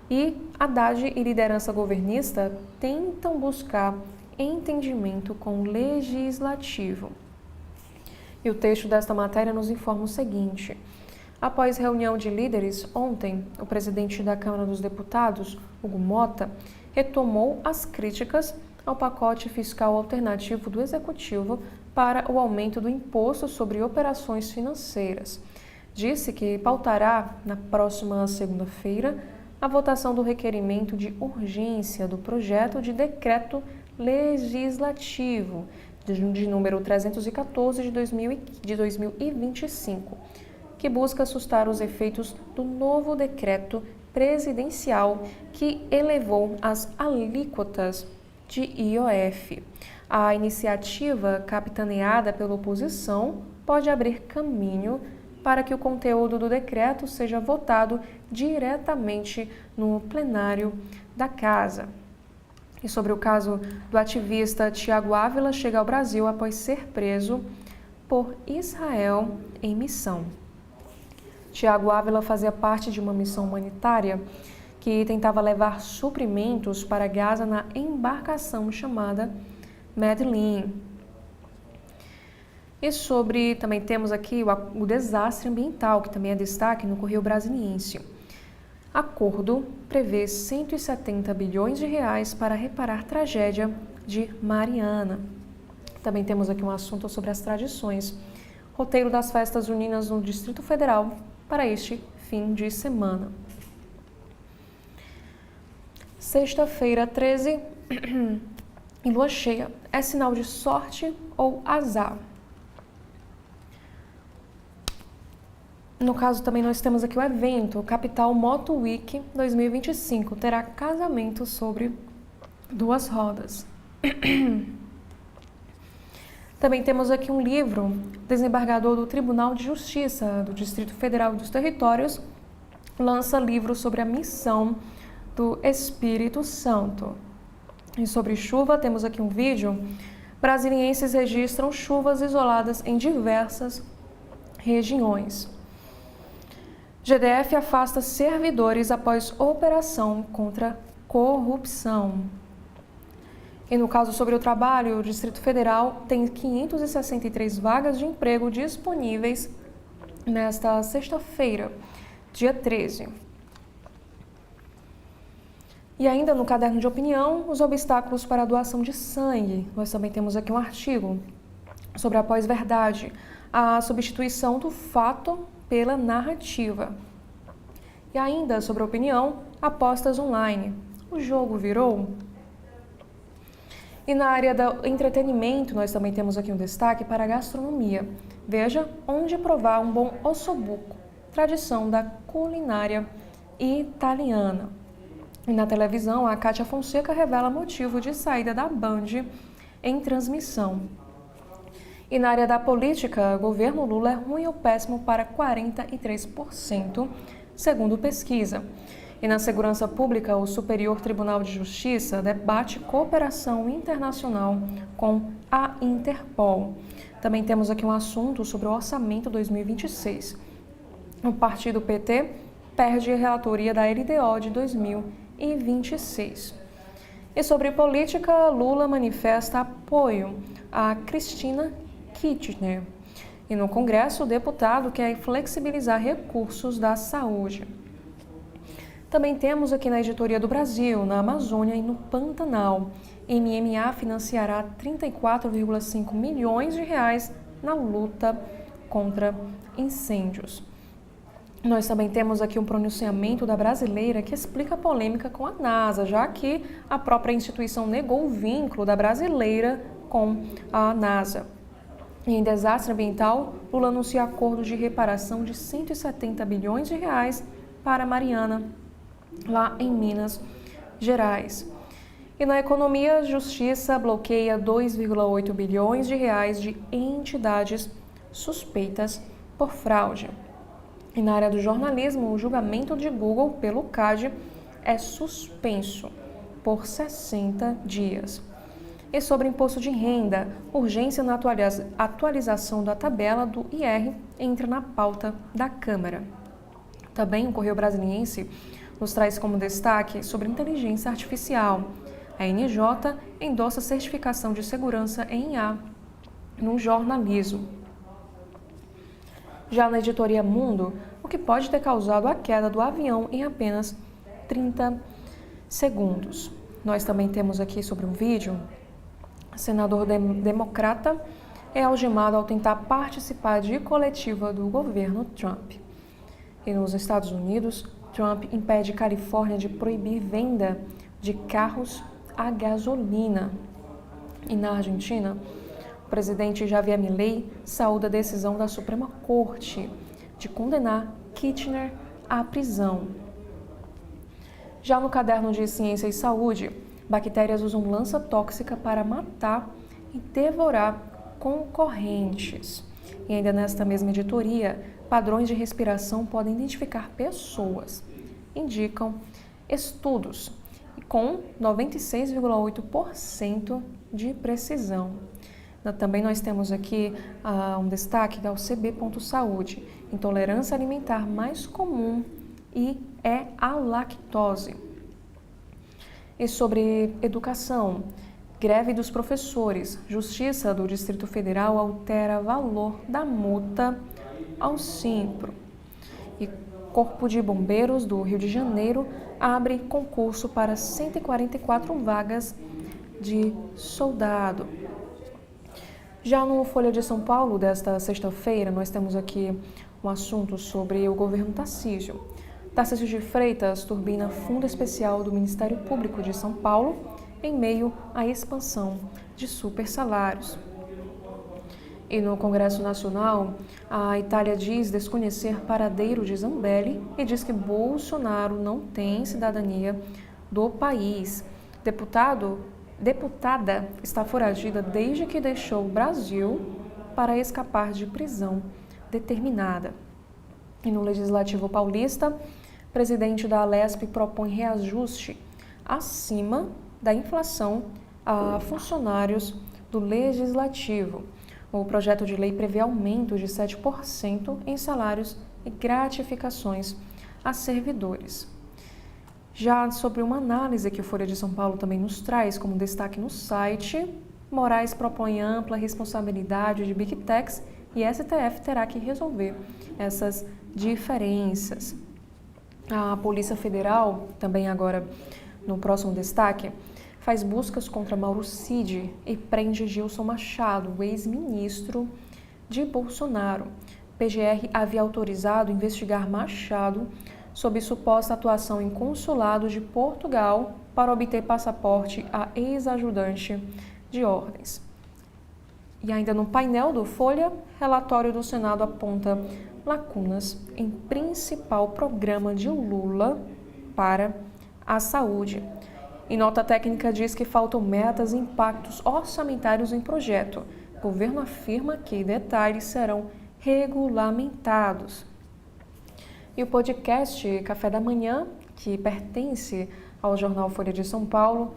E Haddad e liderança governista tentam buscar entendimento com o legislativo. E o texto desta matéria nos informa o seguinte: após reunião de líderes, ontem, o presidente da Câmara dos Deputados, Hugo Mota, retomou as críticas ao pacote fiscal alternativo do Executivo para o aumento do imposto sobre operações financeiras. Disse que pautará, na próxima segunda-feira, a votação do requerimento de urgência do projeto de decreto legislativo de número 314 de 2025, que busca assustar os efeitos do novo decreto presidencial que elevou as alíquotas de IOF. A iniciativa, capitaneada pela oposição, pode abrir caminho para que o conteúdo do decreto seja votado diretamente no plenário da Casa. E sobre o caso do ativista Tiago Ávila, chega ao Brasil após ser preso por Israel em missão. Tiago Ávila fazia parte de uma missão humanitária que tentava levar suprimentos para Gaza na embarcação chamada Medellín. E também temos aqui o desastre ambiental, que também é destaque no Correio Brasiliense. Acordo prevê 170 bilhões de reais para reparar tragédia de Mariana. Também temos aqui um assunto sobre as tradições. Roteiro das festas juninas no Distrito Federal para este fim de semana. Sexta-feira, 13, em lua cheia, é sinal de sorte ou azar? No caso, também nós temos aqui o evento Capital Moto Week 2025. Terá casamento sobre duas rodas. Também temos aqui um livro, desembargador do Tribunal de Justiça do Distrito Federal e dos Territórios, lança livro sobre a missão do Espírito Santo. E sobre chuva, temos aqui um vídeo. Brasilienses registram chuvas isoladas em diversas regiões. GDF afasta servidores após operação contra corrupção. E no caso sobre o trabalho, o Distrito Federal tem 563 vagas de emprego disponíveis nesta sexta-feira, dia 13. E ainda no caderno de opinião, os obstáculos para a doação de sangue. Nós também temos aqui um artigo sobre a pós-verdade, a substituição do fato pela narrativa. E ainda sobre a opinião, apostas online. O jogo virou? E na área do entretenimento, nós também temos aqui um destaque para a gastronomia. Veja onde provar um bom ossobuco, tradição da culinária italiana. E na televisão, a Kátia Fonseca revela motivo de saída da Band em transmissão. E na área da política, governo Lula é ruim ou péssimo para 43%, segundo pesquisa. E na segurança pública, o Superior Tribunal de Justiça debate cooperação internacional com a Interpol. Também temos aqui um assunto sobre o orçamento 2026. O partido PT perde a relatoria da LDO de 2026. E sobre política, Lula manifesta apoio a Cristina Kirchner. E no Congresso, o deputado quer flexibilizar recursos da saúde. Também temos aqui na Editoria do Brasil, na Amazônia e no Pantanal. MMA financiará 34,5 milhões de reais na luta contra incêndios. Nós também temos aqui um pronunciamento da brasileira que explica a polêmica com a NASA, já que a própria instituição negou o vínculo da brasileira com a NASA. E em desastre ambiental, Lula anuncia acordo de reparação de 170 bilhões de reais para Mariana, lá em Minas Gerais. E na economia, a Justiça bloqueia 2,8 bilhões de reais de entidades suspeitas por fraude. E na área do jornalismo, o julgamento de Google pelo CAD é suspenso por 60 dias. E sobre imposto de renda, urgência na atualização da tabela do IR entra na pauta da Câmara. Também o Correio Brasiliense nos traz como destaque sobre inteligência artificial. A NJ endossa certificação de segurança em IA no jornalismo. Já na editoria Mundo, o que pode ter causado a queda do avião em apenas 30 segundos. Nós também temos aqui sobre um vídeo, senador democrata é algemado ao tentar participar de coletiva do governo Trump. E nos Estados Unidos, Trump impede Califórnia de proibir venda de carros a gasolina. E na Argentina, o presidente Javier Milei saúda a decisão da Suprema Corte de condenar Kirchner à prisão. Já no caderno de Ciência e Saúde, bactérias usam lança tóxica para matar e devorar concorrentes. E ainda nesta mesma editoria, padrões de respiração podem identificar pessoas, indicam estudos, com 96,8% de precisão. Também nós temos aqui um destaque da UCB.Saúde. Intolerância alimentar mais comum e é a lactose. E sobre educação, greve dos professores. Justiça do Distrito Federal altera valor da multa ao Simpro. E Corpo de Bombeiros do Rio de Janeiro abre concurso para 144 vagas de soldado. Já no Folha de São Paulo, desta sexta-feira, nós temos aqui um assunto sobre o governo Tarcísio. Tarcísio de Freitas turbina fundo especial do Ministério Público de São Paulo em meio à expansão de supersalários. E no Congresso Nacional, a Itália diz desconhecer paradeiro de Zambelli e diz que Bolsonaro não tem cidadania do país. Deputada está foragida desde que deixou o Brasil para escapar de prisão determinada. E no Legislativo Paulista, o presidente da Alesp propõe reajuste acima da inflação a funcionários do Legislativo. O projeto de lei prevê aumento de 7% em salários e gratificações a servidores. Já sobre uma análise que o Folha de São Paulo também nos traz como destaque no site, Moraes propõe ampla responsabilidade de Big Techs e STF terá que resolver essas diferenças. A Polícia Federal, também agora no próximo destaque, faz buscas contra Mauro Cid e prende Gilson Machado, o ex-ministro de Bolsonaro. PGR havia autorizado investigar Machado sob suposta atuação em consulado de Portugal para obter passaporte a ex-ajudante de ordens. E ainda no painel do Folha, relatório do Senado aponta lacunas em principal programa de Lula para a saúde. E nota técnica diz que faltam metas e impactos orçamentários em projeto. O governo afirma que detalhes serão regulamentados. E o podcast Café da Manhã, que pertence ao jornal Folha de São Paulo,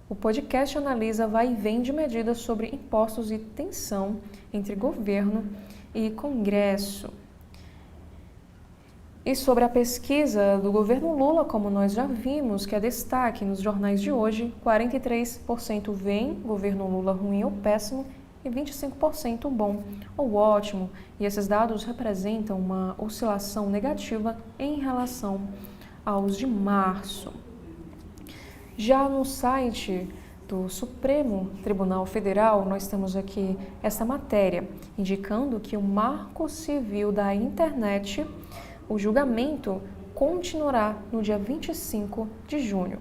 o podcast analisa vai e vem de medidas sobre impostos e tensão entre governo e Congresso. E sobre a pesquisa do governo Lula, como nós já vimos, que é destaque nos jornais de hoje, 43% veem governo Lula ruim ou péssimo e 25% bom ou ótimo. E esses dados representam uma oscilação negativa em relação aos de março. Já no site do Supremo Tribunal Federal, nós temos aqui essa matéria, indicando que o Marco Civil da Internet, o julgamento continuará no dia 25 de junho.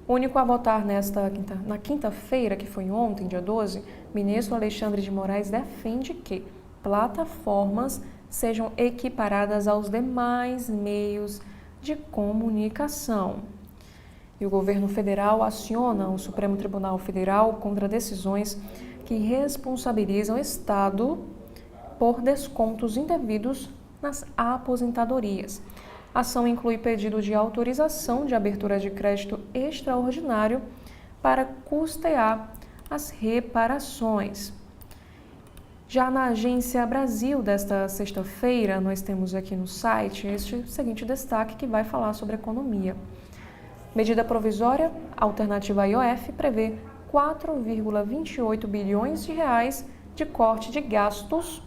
O único a votar na quinta-feira, que foi ontem, dia 12, o ministro Alexandre de Moraes defende que plataformas sejam equiparadas aos demais meios de comunicação. E o governo federal aciona o Supremo Tribunal Federal contra decisões que responsabilizam o Estado por descontos indevidos nas aposentadorias. A ação inclui pedido de autorização de abertura de crédito extraordinário para custear as reparações. Já na Agência Brasil desta sexta-feira, nós temos aqui no site este seguinte destaque que vai falar sobre economia. Medida provisória, alternativa IOF, prevê 4,28 bilhões de reais de corte de gastos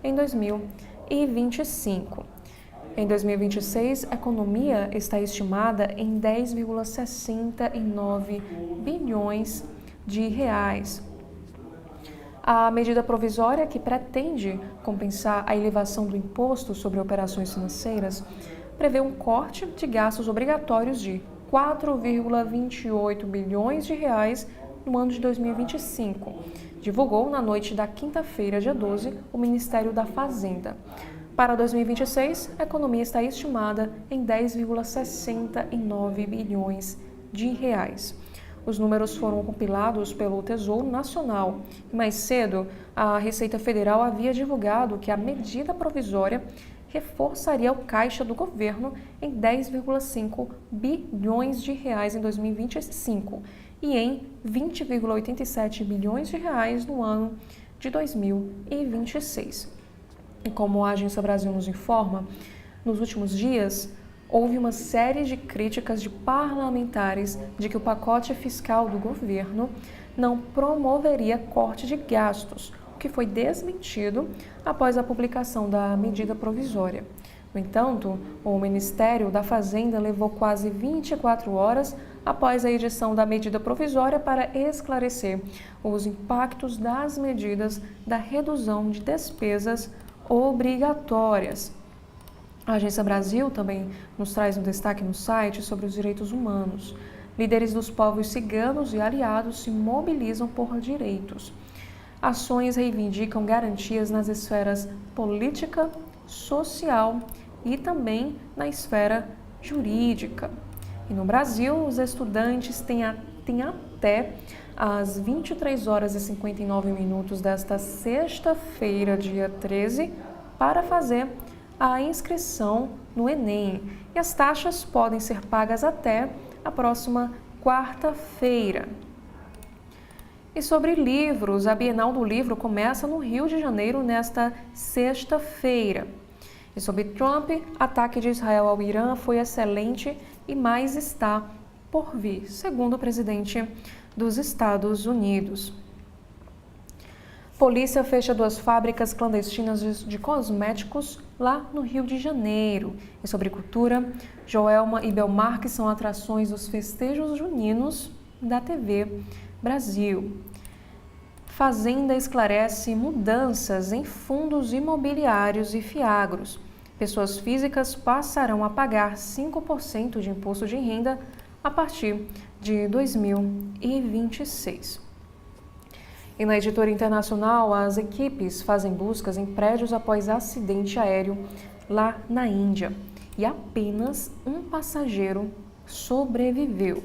em 2025. Em 2026, a economia está estimada em 10,69 bilhões de reais. A medida provisória, que pretende compensar a elevação do imposto sobre operações financeiras, prevê um corte de gastos obrigatórios de 4,28 bilhões de reais no ano de 2025, divulgou na noite da quinta-feira, dia 12, o Ministério da Fazenda. Para 2026, a economia está estimada em 10,69 bilhões de reais. Os números foram compilados pelo Tesouro Nacional. Mais cedo, a Receita Federal havia divulgado que a medida provisória reforçaria o caixa do governo em 10,5 bilhões de reais em 2025 e em 20,87 bilhões de reais no ano de 2026. E como a Agência Brasil nos informa, nos últimos dias houve uma série de críticas de parlamentares de que o pacote fiscal do governo não promoveria corte de gastos, o que foi desmentido após a publicação da medida provisória. No entanto, o Ministério da Fazenda levou quase 24 horas após a edição da medida provisória para esclarecer os impactos das medidas da redução de despesas obrigatórias. A Agência Brasil também nos traz um destaque no site sobre os direitos humanos. Líderes dos povos ciganos e aliados se mobilizam por direitos. Ações reivindicam garantias nas esferas política, social e também na esfera jurídica. E no Brasil, os estudantes têm até às 23 horas e 59 minutos desta sexta-feira, dia 13, para fazer a inscrição no Enem. E as taxas podem ser pagas até a próxima quarta-feira. E sobre livros, a Bienal do Livro começa no Rio de Janeiro nesta sexta-feira. E sobre Trump, ataque de Israel ao Irã foi excelente e mais está por vir, segundo o presidente dos Estados Unidos. Polícia fecha 2 fábricas clandestinas de cosméticos lá no Rio de Janeiro. E sobre cultura, Joelma e Belmarque são atrações dos festejos juninos da TV Brasil. Fazenda esclarece mudanças em fundos imobiliários e fiagros. Pessoas físicas passarão a pagar 5% de imposto de renda a partir de 2026. E na editora internacional, as equipes fazem buscas em prédios após acidente aéreo lá na Índia. E apenas um passageiro sobreviveu.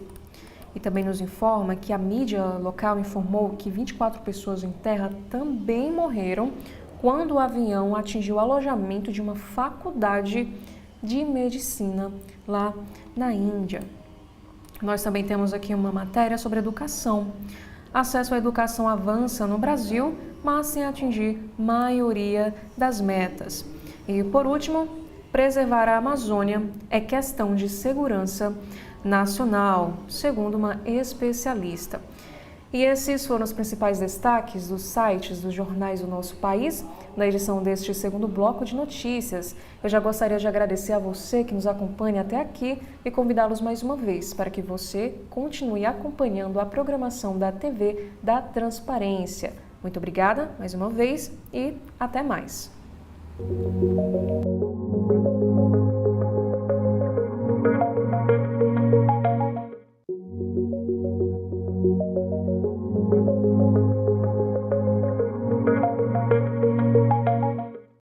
E também nos informa que a mídia local informou que 24 pessoas em terra também morreram quando o avião atingiu o alojamento de uma faculdade de medicina lá na Índia. Nós também temos aqui uma matéria sobre educação. Acesso à educação avança no Brasil, mas sem atingir maioria das metas. E, por último, preservar a Amazônia é questão de segurança nacional, segundo uma especialista. E esses foram os principais destaques dos sites dos jornais do nosso país, na edição deste segundo bloco de notícias. Eu já gostaria de agradecer a você que nos acompanha até aqui e convidá-los mais uma vez para que você continue acompanhando a programação da TV da Transparência. Muito obrigada mais uma vez e até mais.